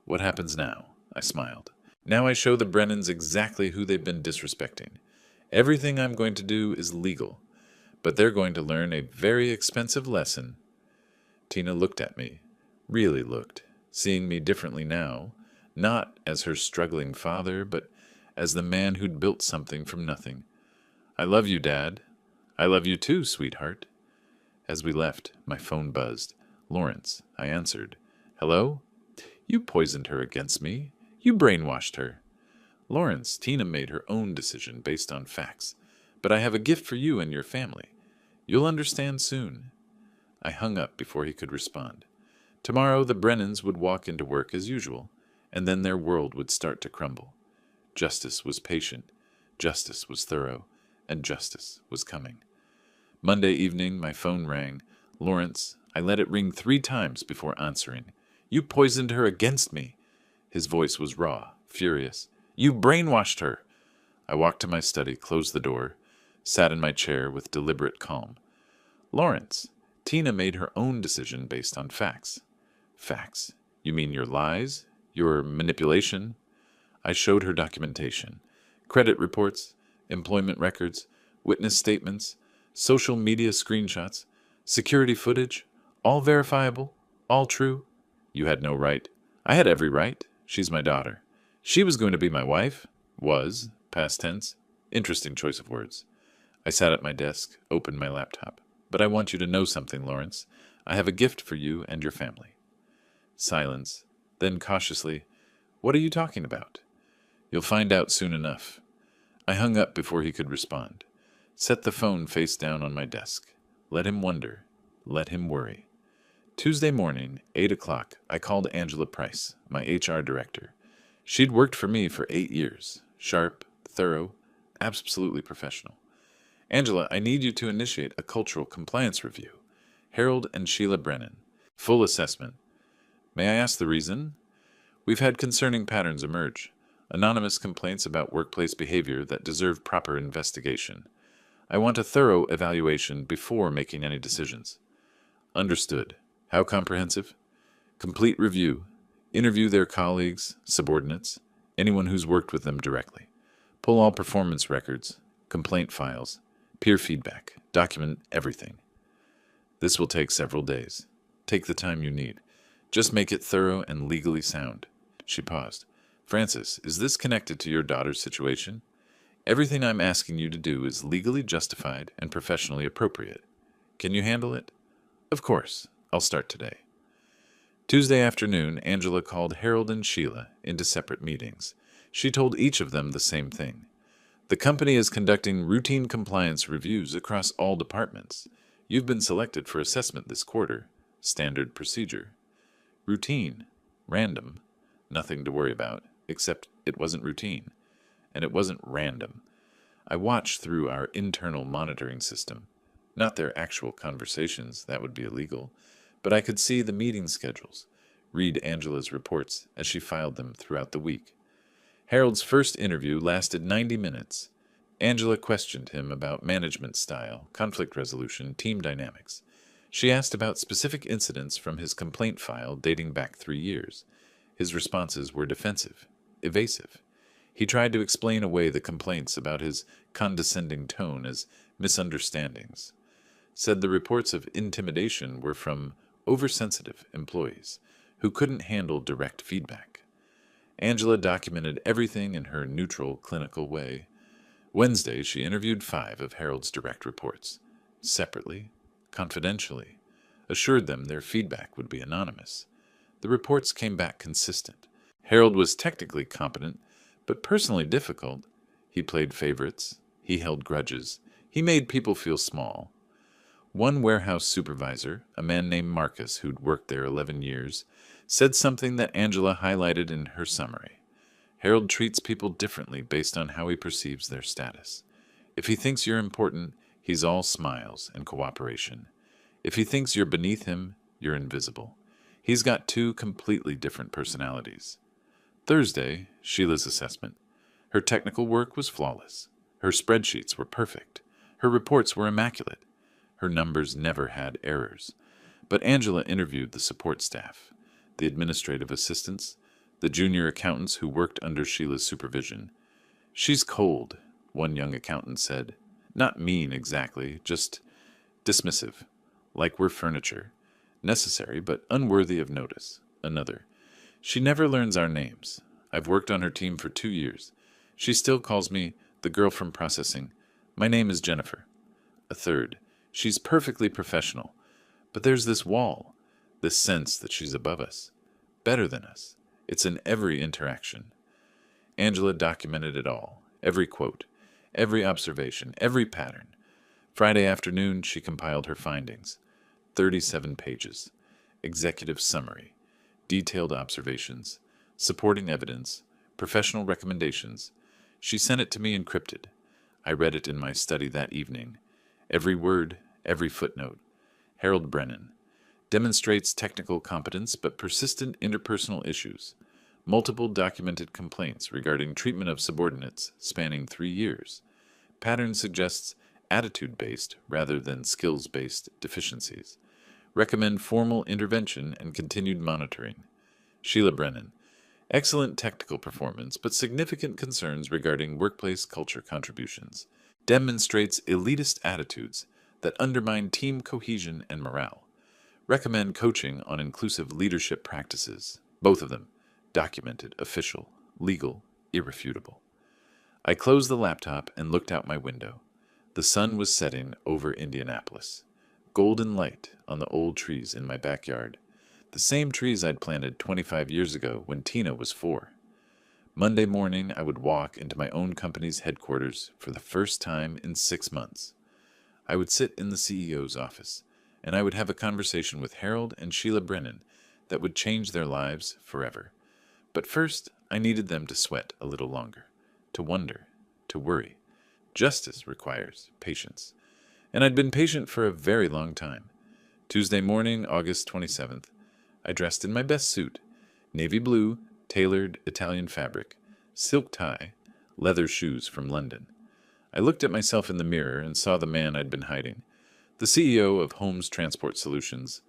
What happens now? I smiled. Now I show the Brennans exactly who they've been disrespecting. Everything I'm going to do is legal, but they're going to learn a very expensive lesson. Tina looked at me, really looked, seeing me differently now, not as her struggling father, but as the man who'd built something from nothing. I love you, Dad. I love you too, sweetheart. As we left, my phone buzzed. Lawrence, I answered. Hello? You poisoned her against me. You brainwashed her. Lawrence, Tina made her own decision based on facts, but I have a gift for you and your family. You'll understand soon. I hung up before he could respond. Tomorrow the Brennans would walk into work as usual, and then their world would start to crumble. Justice was patient, justice was thorough, and justice was coming. Monday evening, my phone rang. Lawrence, I let it ring 3 times before answering. You poisoned her against me. His voice was raw, furious. You brainwashed her. I walked to my study, closed the door, sat in my chair with deliberate calm. Lawrence, Tina made her own decision based on facts. Facts? You mean your lies? Your manipulation? I showed her documentation. Credit reports, employment records, witness statements, social media screenshots, security footage, all verifiable, all true. You had no right. I had every right. She's my daughter. She was going to be my wife. Was, past tense. Interesting choice of words. I sat at my desk, opened my laptop. But I want you to know something, Lawrence. I have a gift for you and your family. Silence. Then cautiously, what are you talking about? You'll find out soon enough. I hung up before he could respond. Set the phone face down on my desk. Let him wonder. Let him worry. Tuesday morning, 8 o'clock, I called Angela Price, my HR director. She'd worked for me for 8 years. Sharp, thorough, absolutely professional. Angela, I need you to initiate a cultural compliance review. Harold and Sheila Brennan. Full assessment. May I ask the reason? We've had concerning patterns emerge. Anonymous complaints about workplace behavior that deserve proper investigation. I want a thorough evaluation before making any decisions. Understood. How comprehensive? Complete review. Interview their colleagues, subordinates, anyone who's worked with them directly. Pull all performance records, complaint files, peer feedback. Document everything. This will take several days. Take the time you need. Just make it thorough and legally sound. She paused. Francis, is this connected to your daughter's situation? Everything I'm asking you to do is legally justified and professionally appropriate. Can you handle it? Of course. I'll start today. Tuesday afternoon, Angela called Harold and Sheila into separate meetings. She told each of them the same thing. The company is conducting routine compliance reviews across all departments. You've been selected for assessment this quarter. Standard procedure. Routine. Random. Nothing to worry about, except it wasn't routine. And it wasn't random. I watched through our internal monitoring system. Not their actual conversations, that would be illegal, but I could see the meeting schedules, read Angela's reports as she filed them throughout the week. Harold's first interview lasted 90 minutes. Angela questioned him about management style, conflict resolution, team dynamics. She asked about specific incidents from his complaint file dating back 3 years. His responses were defensive, evasive. He tried to explain away the complaints about his condescending tone as misunderstandings. Said the reports of intimidation were from oversensitive employees who couldn't handle direct feedback. Angela documented everything in her neutral, clinical way. Wednesday, she interviewed 5 of Harold's direct reports, separately, confidentially, assured them their feedback would be anonymous. The reports came back consistent. Harold was technically competent, but personally difficult. He played favorites. He held grudges. He made people feel small. One warehouse supervisor, a man named Marcus who'd worked there 11 years, said something that Angela highlighted in her summary. Harold treats people differently based on how he perceives their status. If he thinks you're important, he's all smiles and cooperation. If he thinks you're beneath him, you're invisible. He's got 2 completely different personalities. Thursday, Sheila's assessment. Her technical work was flawless. Her spreadsheets were perfect. Her reports were immaculate. Her numbers never had errors. But Angela interviewed the support staff, the administrative assistants, the junior accountants who worked under Sheila's supervision. "She's cold," one young accountant said. "Not mean exactly, just dismissive, like we're furniture. Necessary, but unworthy of notice." Another. "She never learns our names. I've worked on her team for 2 years. She still calls me the girl from processing. My name is Jennifer." A third. "She's perfectly professional, but there's this wall, this sense that she's above us, better than us. It's in every interaction." Angela documented it all, every quote, every observation, every pattern. Friday afternoon, she compiled her findings. 37 pages. Executive summary, detailed observations, supporting evidence, professional recommendations. She sent it to me encrypted. I read it in my study that evening. Every word, every footnote. Harold Brennan. Demonstrates technical competence but persistent interpersonal issues. Multiple documented complaints regarding treatment of subordinates spanning 3 years. Pattern suggests attitude-based rather than skills-based deficiencies. Recommend formal intervention and continued monitoring. Sheila Brennan. Excellent technical performance, but significant concerns regarding workplace culture contributions. Demonstrates elitist attitudes that undermine team cohesion and morale. Recommend coaching on inclusive leadership practices. Both of them. Documented, official, legal, irrefutable. I closed the laptop and looked out my window. The sun was setting over Indianapolis. Golden light on the old trees in my backyard. The same trees I'd planted 25 years ago when Tina was 4. Monday morning, I would walk into my own company's headquarters for the first time in 6 months. I would sit in the CEO's office, and I would have a conversation with Harold and Sheila Brennan that would change their lives forever. But first, I needed them to sweat a little longer, to wonder, to worry. Justice requires patience. And I'd been patient for a very long time. Tuesday morning, August 27th, I dressed in my best suit, navy blue, tailored Italian fabric, silk tie, leather shoes from London. I looked at myself in the mirror and saw the man I'd been hiding, the CEO of Holmes Transport Solutions.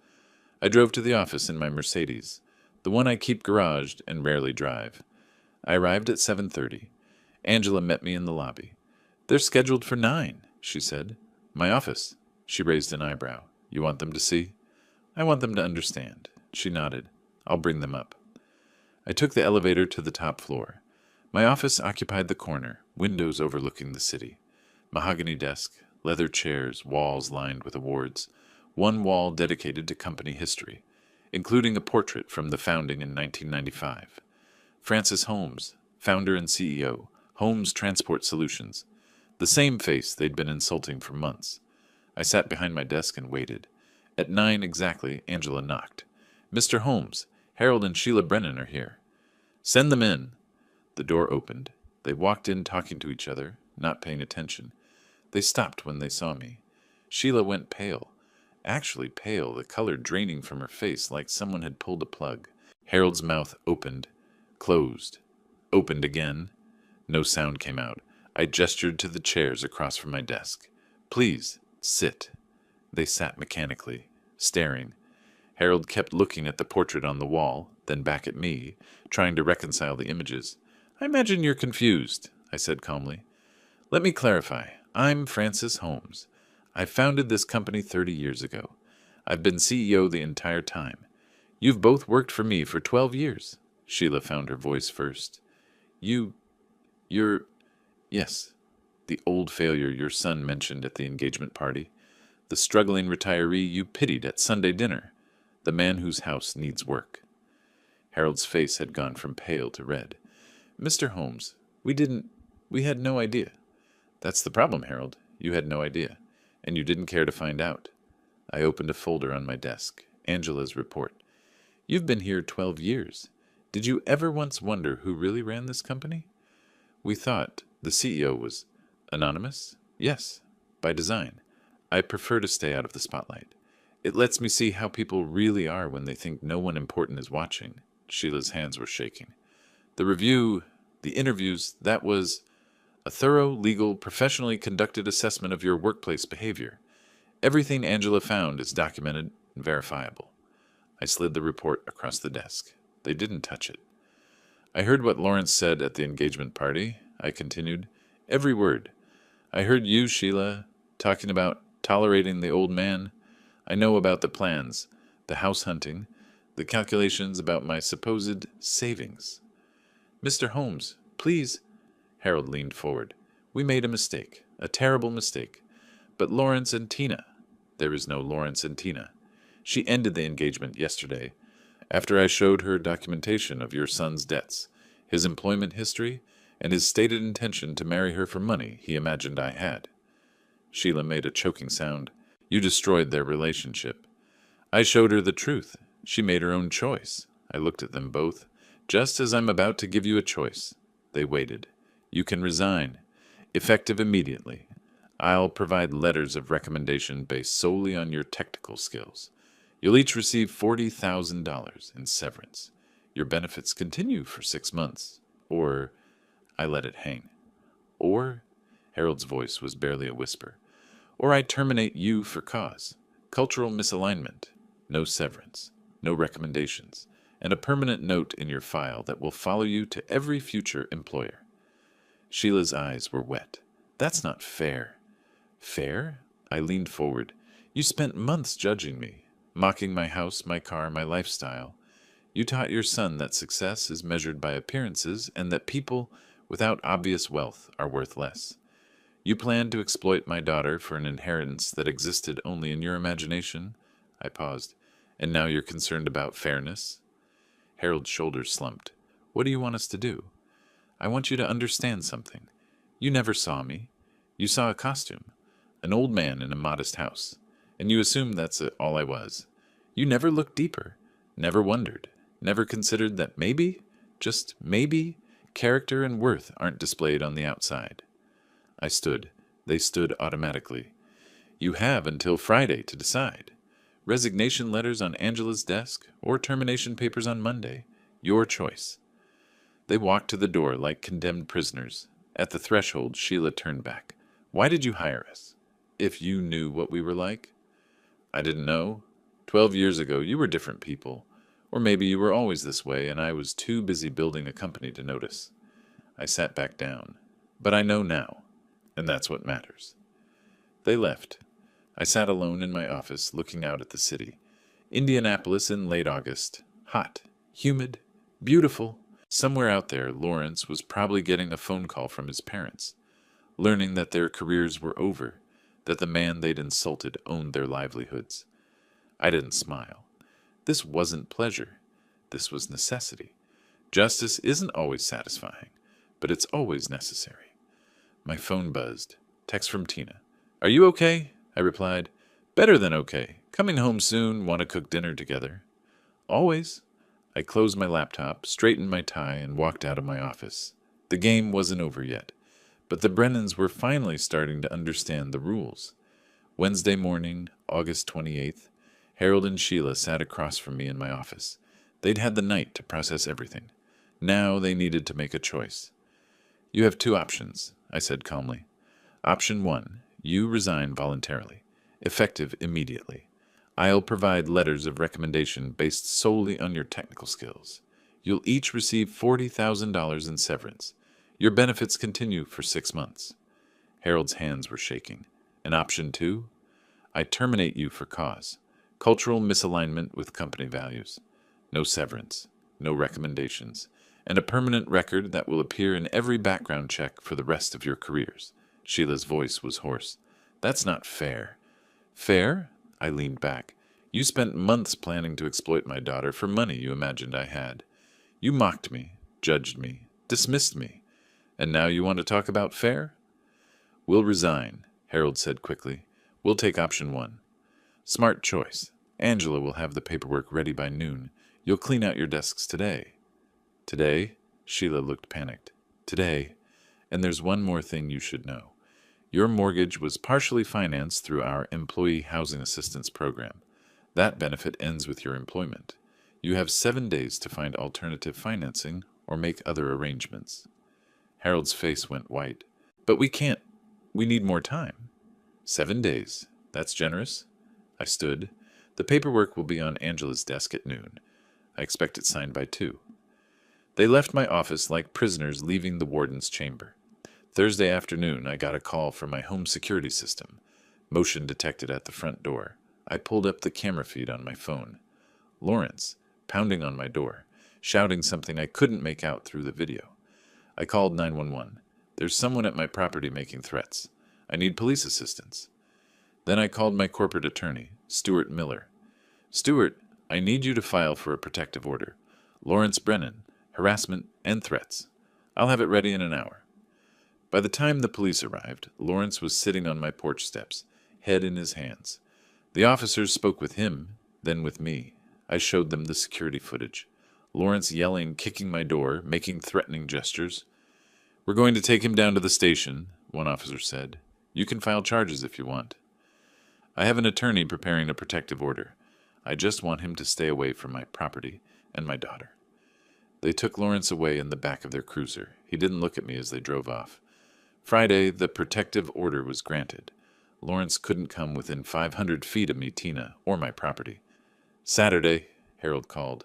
I drove to the office in my Mercedes, the one I keep garaged and rarely drive. I arrived at 7:30. Angela met me in the lobby. "They're scheduled for 9, she said. "My office." She raised an eyebrow. "You want them to see?" "I want them to understand." She nodded. "I'll bring them up." I took the elevator to the top floor. My office occupied the corner, windows overlooking the city. Mahogany desk, leather chairs, walls lined with awards. One wall dedicated to company history, including a portrait from the founding in 1995. Francis Holmes, founder and CEO, Holmes Transport Solutions. The same face they'd been insulting for months. I sat behind my desk and waited. At 9 exactly, Angela knocked. "Mr. Holmes, Harold and Sheila Brennan are here." "Send them in." The door opened. They walked in talking to each other, not paying attention. They stopped when they saw me. Sheila went pale. Actually pale, the color draining from her face like someone had pulled a plug. Harold's mouth opened, closed, opened again. No sound came out. I gestured to the chairs across from my desk. "Please, sit." They sat mechanically, staring. Harold kept looking at the portrait on the wall, then back at me, trying to reconcile the images. "I imagine you're confused," I said calmly. "Let me clarify. I'm Francis Holmes. I founded this company 30 years ago. I've been CEO the entire time. You've both worked for me for 12 years. Sheila found her voice first. You, you're, yes, the old failure your son mentioned at the engagement party, the struggling retiree you pitied at Sunday dinner, the man whose house needs work. Harold's face had gone from pale to red. Mr. Holmes, we had no idea. That's the problem, Harold. You had no idea, and you didn't care to find out. I opened a folder on my desk. Angela's report. You've been here 12 years. Did you ever once wonder who really ran this company? We thought the CEO was anonymous? Yes, by design. I prefer to stay out of the spotlight. It lets me see how people really are when they think no one important is watching. Sheila's hands were shaking. The interviews, that was a thorough, legal, professionally conducted assessment of your workplace behavior. Everything Angela found is documented and verifiable. I slid the report across the desk. They didn't touch it. I heard what Lawrence said at the engagement party, I continued. Every word. I heard you, Sheila, talking about tolerating the old man. I know about the plans, the house hunting, the calculations about my supposed savings. Mr. Holmes, please. Harold leaned forward. We made a mistake, a terrible mistake. But Lawrence and Tina. There is no Lawrence and Tina. She ended the engagement yesterday, after I showed her documentation of your son's debts, his employment history, and his stated intention to marry her for money he imagined I had. Sheila made a choking sound. You destroyed their relationship. I showed her the truth. She made her own choice. I looked at them both. Just as I'm about to give you a choice. They waited. You can resign. Effective immediately. I'll provide letters of recommendation based solely on your technical skills. You'll each receive $40,000 in severance. Your benefits continue for 6 months. Or, I let it hang. Or, Harold's voice was barely a whisper, or I terminate you for cause. Cultural misalignment. No severance. No recommendations. And a permanent note in your file that will follow you to every future employer. Sheila's eyes were wet. That's not fair. Fair? I leaned forward. You spent months judging me, mocking my house, my car, my lifestyle. You taught your son that success is measured by appearances and that people without obvious wealth are worth less. You planned to exploit my daughter for an inheritance that existed only in your imagination. I paused. And now you're concerned about fairness? Harold's shoulders slumped. What do you want us to do? I want you to understand something. You never saw me. You saw a costume. An old man in a modest house. And you assumed that's all I was. You never looked deeper. Never wondered. Never considered that maybe, just maybe, character and worth aren't displayed on the outside. I stood. They stood automatically. You have until Friday to decide. Resignation letters on Angela's desk or termination papers on Monday. Your choice. They walked to the door like condemned prisoners. At the threshold, Sheila turned back. Why did you hire us? If you knew what we were like? I didn't know. 12 years ago, you were different people. Or maybe you were always this way, and I was too busy building a company to notice. I sat back down. But I know now, and that's what matters. They left. I sat alone in my office, looking out at the city. Indianapolis in late August. Hot, humid, beautiful. Somewhere out there, Lawrence was probably getting a phone call from his parents, learning that their careers were over, that the man they'd insulted owned their livelihoods. I didn't smile. This wasn't pleasure. This was necessity. Justice isn't always satisfying, but it's always necessary. My phone buzzed. Text from Tina. Are you okay? I replied. Better than okay. Coming home soon. Want to cook dinner together. Always. I closed my laptop, straightened my tie, and walked out of my office. The game wasn't over yet, but the Brennans were finally starting to understand the rules. Wednesday morning, August 28th, Harold and Sheila sat across from me in my office. They'd had the night to process everything. Now they needed to make a choice. You have 2 options, I said calmly. Option 1, you resign voluntarily, effective immediately. I'll provide letters of recommendation based solely on your technical skills. You'll each receive $40,000 in severance. Your benefits continue for 6 months. Harold's hands were shaking. And option 2, I terminate you for cause. Cultural misalignment with company values. No severance. no recommendations, and a permanent record that will appear in every background check for the rest of your careers. Sheila's voice was hoarse. That's not fair. Fair? I leaned back. You spent months planning to exploit my daughter for money you imagined I had. You mocked me, judged me, dismissed me. And now you want to talk about fair? We'll resign, Harold said quickly. We'll take option 1. Smart choice. Angela will have the paperwork ready by noon. You'll clean out your desks today. Today? Sheila looked panicked. Today. And there's one more thing you should know. Your mortgage was partially financed through our Employee Housing Assistance Program. That benefit ends with your employment. You have 7 days to find alternative financing or make other arrangements. Harold's face went white. But we can't. We need more time. 7 days. That's generous. I stood. The paperwork will be on Angela's desk at noon. I expect it signed by 2. They left my office like prisoners leaving the warden's chamber. Thursday afternoon, I got a call from my home security system. Motion detected at the front door. I pulled up the camera feed on my phone. Lawrence, pounding on my door, shouting something I couldn't make out through the video. I called 911. There's someone at my property making threats. I need police assistance. Then I called my corporate attorney, Stuart Miller. Stuart, I need you to file for a protective order. Lawrence Brennan, harassment and threats. I'll have it ready in an hour. By the time the police arrived, Lawrence was sitting on my porch steps, head in his hands. The officers spoke with him, then with me. I showed them the security footage. Lawrence yelling, kicking my door, making threatening gestures. We're going to take him down to the station, one officer said. You can file charges if you want. I have an attorney preparing a protective order. I just want him to stay away from my property and my daughter. They took Lawrence away in the back of their cruiser. He didn't look at me as they drove off. Friday, the protective order was granted. Lawrence couldn't come within 500 feet of me, Tina, or my property. Saturday, Harold called.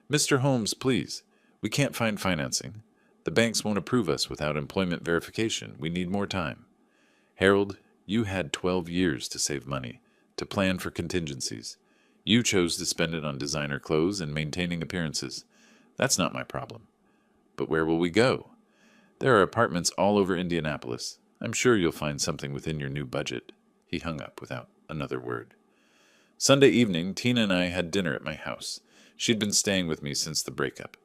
Mr. Holmes, please. We can't find financing. The banks won't approve us without employment verification. We need more time. Harold, you had 12 years to save money, to plan for contingencies. You chose to spend it on designer clothes and maintaining appearances. That's not my problem. But where will we go? There are apartments all over Indianapolis. I'm sure you'll find something within your new budget. He hung up without another word. Sunday evening, Tina and I had dinner at my house. She'd been staying with me since the breakup.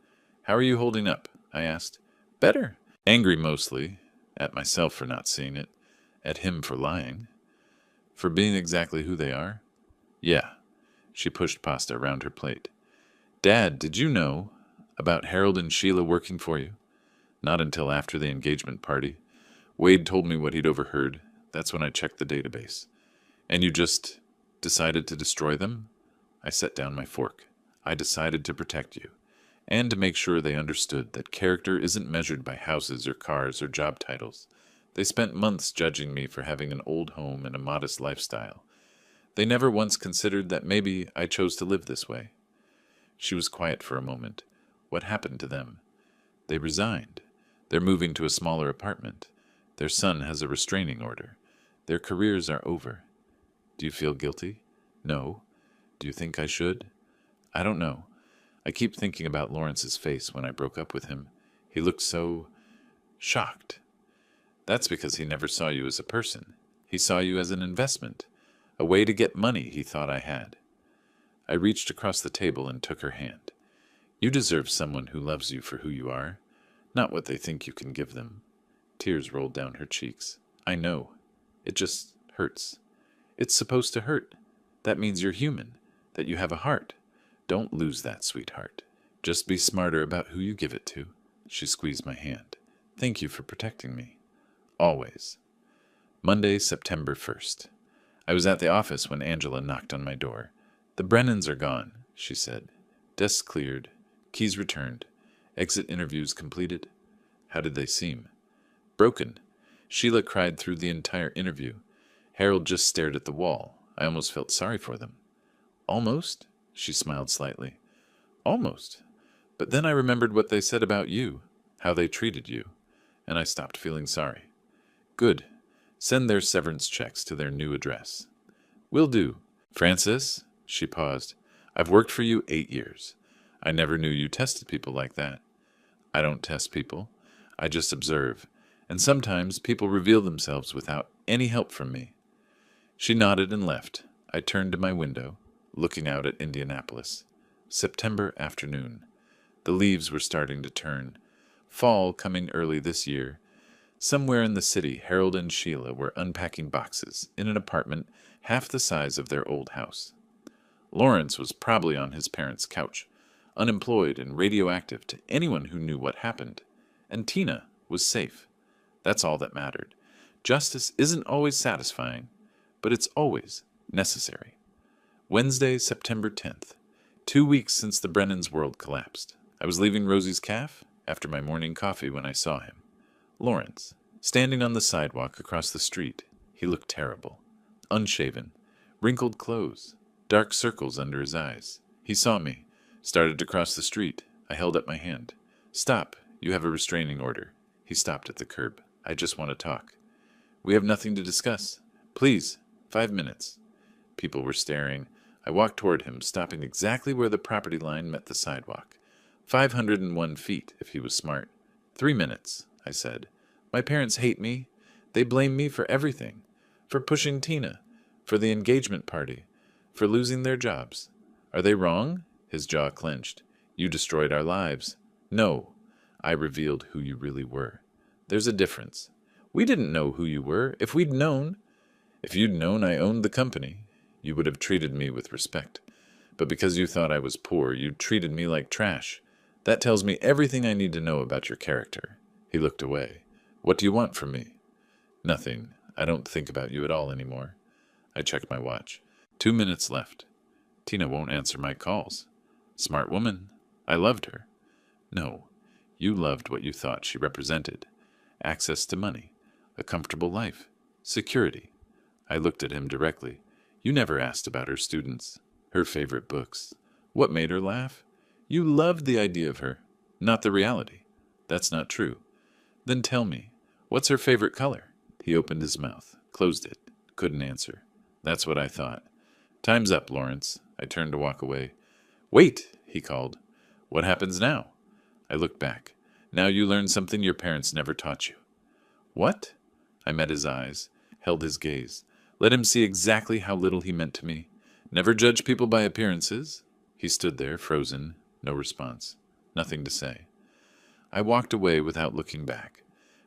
How are you holding up? I asked. Better. Angry mostly. At myself for not seeing it. At him for lying. For being exactly who they are? Yeah. She pushed pasta around her plate. Dad, did you know about Harold and Sheila working for you? Not until after the engagement party. Wade told me what he'd overheard. That's when I checked the database. And you just decided to destroy them? I set down my fork. I decided to protect you. And to make sure they understood that character isn't measured by houses or cars or job titles. They spent months judging me for having an old home and a modest lifestyle. They never once considered that maybe I chose to live this way. She was quiet for a moment. What happened to them? They resigned. They're moving to a smaller apartment. Their son has a restraining order. Their careers are over. Do you feel guilty? No. Do you think I should? I don't know. I keep thinking about Lawrence's face when I broke up with him. He looked so shocked. That's because he never saw you as a person. He saw you as an investment, a way to get money he thought I had. I reached across the table and took her hand. You deserve someone who loves you for who you are, not what they think you can give them. Tears rolled down her cheeks. I know. It just hurts. It's supposed to hurt. That means you're human, that you have a heart. Don't lose that, sweetheart. Just be smarter about who you give it to. She squeezed my hand. Thank you for protecting me. Always. Monday, September 1st. I was at the office when Angela knocked on my door. The Brennans are gone, she said. Desks cleared. Keys returned. Exit interviews completed. How did they seem? Broken. Sheila cried through the entire interview. Harold just stared at the wall. I almost felt sorry for them. Almost? She smiled slightly. Almost. But then I remembered what they said about you, how they treated you, and I stopped feeling sorry. Good. Send their severance checks to their new address. Will do. Francis, she paused, I've worked for you 8 years. I never knew you tested people like that. I don't test people. I just observe. And sometimes people reveal themselves without any help from me. She nodded and left. I turned to my window, looking out at Indianapolis. September afternoon. The leaves were starting to turn. Fall coming early this year. Somewhere in the city, Harold and Sheila were unpacking boxes in an apartment half the size of their old house. Lawrence was probably on his parents' couch, unemployed and radioactive to anyone who knew what happened. And Tina was safe. That's all that mattered. Justice isn't always satisfying, but it's always necessary. Wednesday, September 10th. 2 weeks since the Brennan's world collapsed. I was leaving Rosie's Cafe after my morning coffee when I saw him. Lawrence, standing on the sidewalk across the street. He looked terrible. Unshaven, wrinkled clothes, dark circles under his eyes. He saw me, started to cross the street. I held up my hand. Stop, you have a restraining order. He stopped at the curb. I just want to talk. We have nothing to discuss. Please, 5 minutes. People were staring. I walked toward him, stopping exactly where the property line met the sidewalk. 501 feet, if he was smart. 3 minutes, I said. My parents hate me. They blame me for everything. For pushing Tina. For the engagement party. For losing their jobs. Are they wrong? His jaw clenched. You destroyed our lives. No. I revealed who you really were. There's a difference. We didn't know who you were. If you'd known I owned the company, you would have treated me with respect. But because you thought I was poor, you treated me like trash. That tells me everything I need to know about your character. He looked away. What do you want from me? Nothing. I don't think about you at all anymore. I checked my watch. 2 minutes left. Tina won't answer my calls. Smart woman. I loved her. No. You loved what you thought she represented. Access to money. A comfortable life. Security. I looked at him directly. You never asked about her students. Her favorite books. What made her laugh? You loved the idea of her, not the reality. That's not true. Then tell me, what's her favorite color? He opened his mouth, closed it, couldn't answer. That's what I thought. Time's up, Lawrence. I turned to walk away. Wait, he called. What happens now? I looked back. Now you learn something your parents never taught you. What? I met his eyes, held his gaze, let him see exactly how little he meant to me. Never judge people by appearances. He stood there, frozen, no response, nothing to say. I walked away without looking back.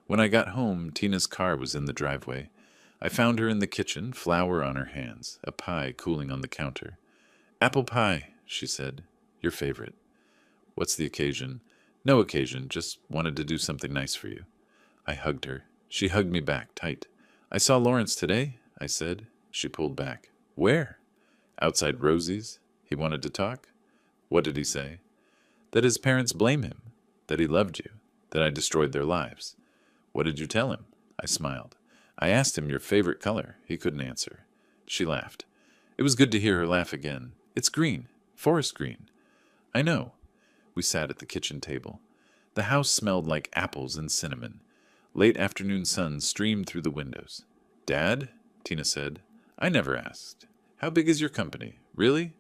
When I got home, Tina's car was in the driveway. I found her in the kitchen, flour on her hands, a pie cooling on the counter. Apple pie, she said. Your favorite. What's the occasion? No occasion, just wanted to do something nice for you. I hugged her. She hugged me back, tight. I saw Lawrence today, I said. She pulled back. Where? Outside Rosie's. He wanted to talk? What did he say? That his parents blame him. That he loved you. That I destroyed their lives. What did you tell him? I smiled. I asked him your favorite color. He couldn't answer. She laughed. It was good to hear her laugh again. It's green. Forest green. I know. We sat at the kitchen table. The house smelled like apples and cinnamon. Late afternoon sun streamed through the windows. Dad? Tina said. I never asked. How big is your company? Really?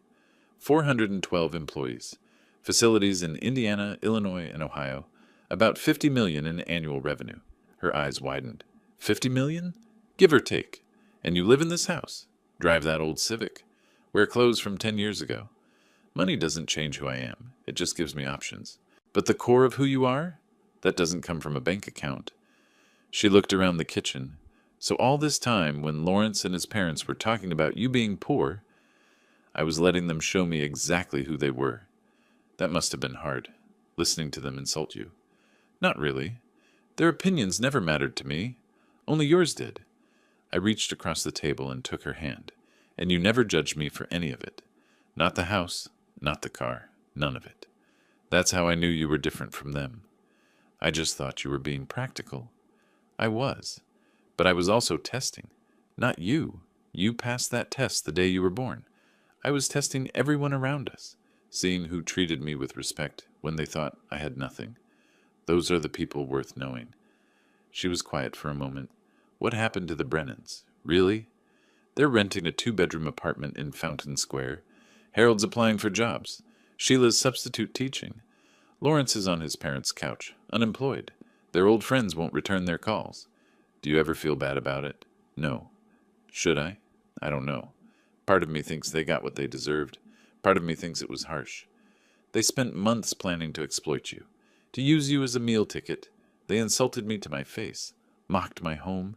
412 employees. Facilities in Indiana, Illinois, and Ohio. About $50 million in annual revenue. Her eyes widened. $50 million? Give or take. And you live in this house. Drive that old Civic. Wear clothes from 10 years ago. Money doesn't change who I am. It just gives me options. But the core of who you are? That doesn't come from a bank account. She looked around the kitchen. So all this time, when Lawrence and his parents were talking about you being poor, I was letting them show me exactly who they were. That must have been hard, listening to them insult you. Not really. Their opinions never mattered to me. Only yours did. I reached across the table and took her hand, and you never judged me for any of it. Not the house, not the car, none of it. That's how I knew you were different from them. I just thought you were being practical. I was. But I was also testing. Not you. You passed that test the day you were born. I was testing everyone around us, seeing who treated me with respect when they thought I had nothing. Those are the people worth knowing. She was quiet for a moment. What happened to the Brennans? Really? They're renting a 2-bedroom apartment in Fountain Square. Harold's applying for jobs. Sheila's substitute teaching. Lawrence is on his parents' couch, unemployed. Their old friends won't return their calls. Do you ever feel bad about it? No. Should I? I don't know. Part of me thinks they got what they deserved. Part of me thinks it was harsh. They spent months planning to exploit you, to use you as a meal ticket. They insulted me to my face, mocked my home,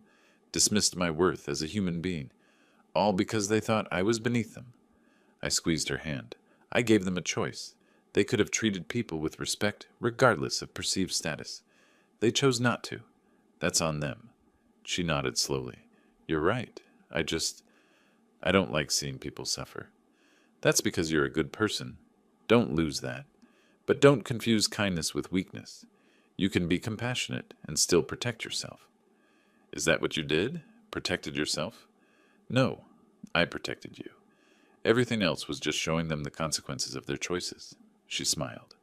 dismissed my worth as a human being, all because they thought I was beneath them. I squeezed her hand. I gave them a choice. They could have treated people with respect, regardless of perceived status. They chose not to. That's on them. She nodded slowly. You're right. I don't like seeing people suffer. That's because you're a good person. Don't lose that. But don't confuse kindness with weakness. You can be compassionate and still protect yourself. Is that what you did? Protected yourself? No, I protected you. Everything else was just showing them the consequences of their choices. She smiled.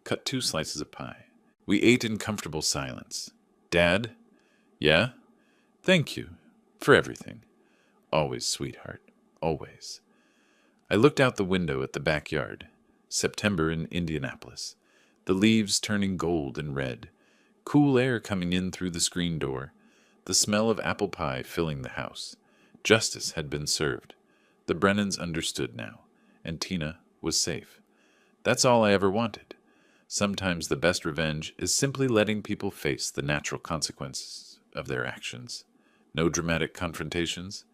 Cut 2 slices of pie. We ate in comfortable silence. Dad? Yeah? Thank you. For everything. Always, sweetheart. Always. I looked out the window at the backyard. September in Indianapolis. The leaves turning gold and red. Cool air coming in through the screen door. The smell of apple pie filling the house. Justice had been served. The Brennans understood now, and Tina was safe. That's all I ever wanted. Sometimes the best revenge is simply letting people face the natural consequences of their actions. No dramatic confrontations,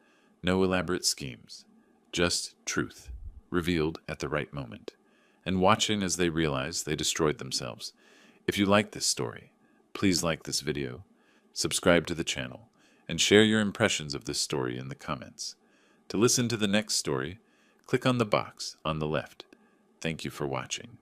no elaborate schemes. Just truth, revealed at the right moment, and watching as they realize they destroyed themselves. If you like this story, please like this video, subscribe to the channel, and share your impressions of this story in the comments. To listen to the next story, click on the box on the left. Thank you for watching.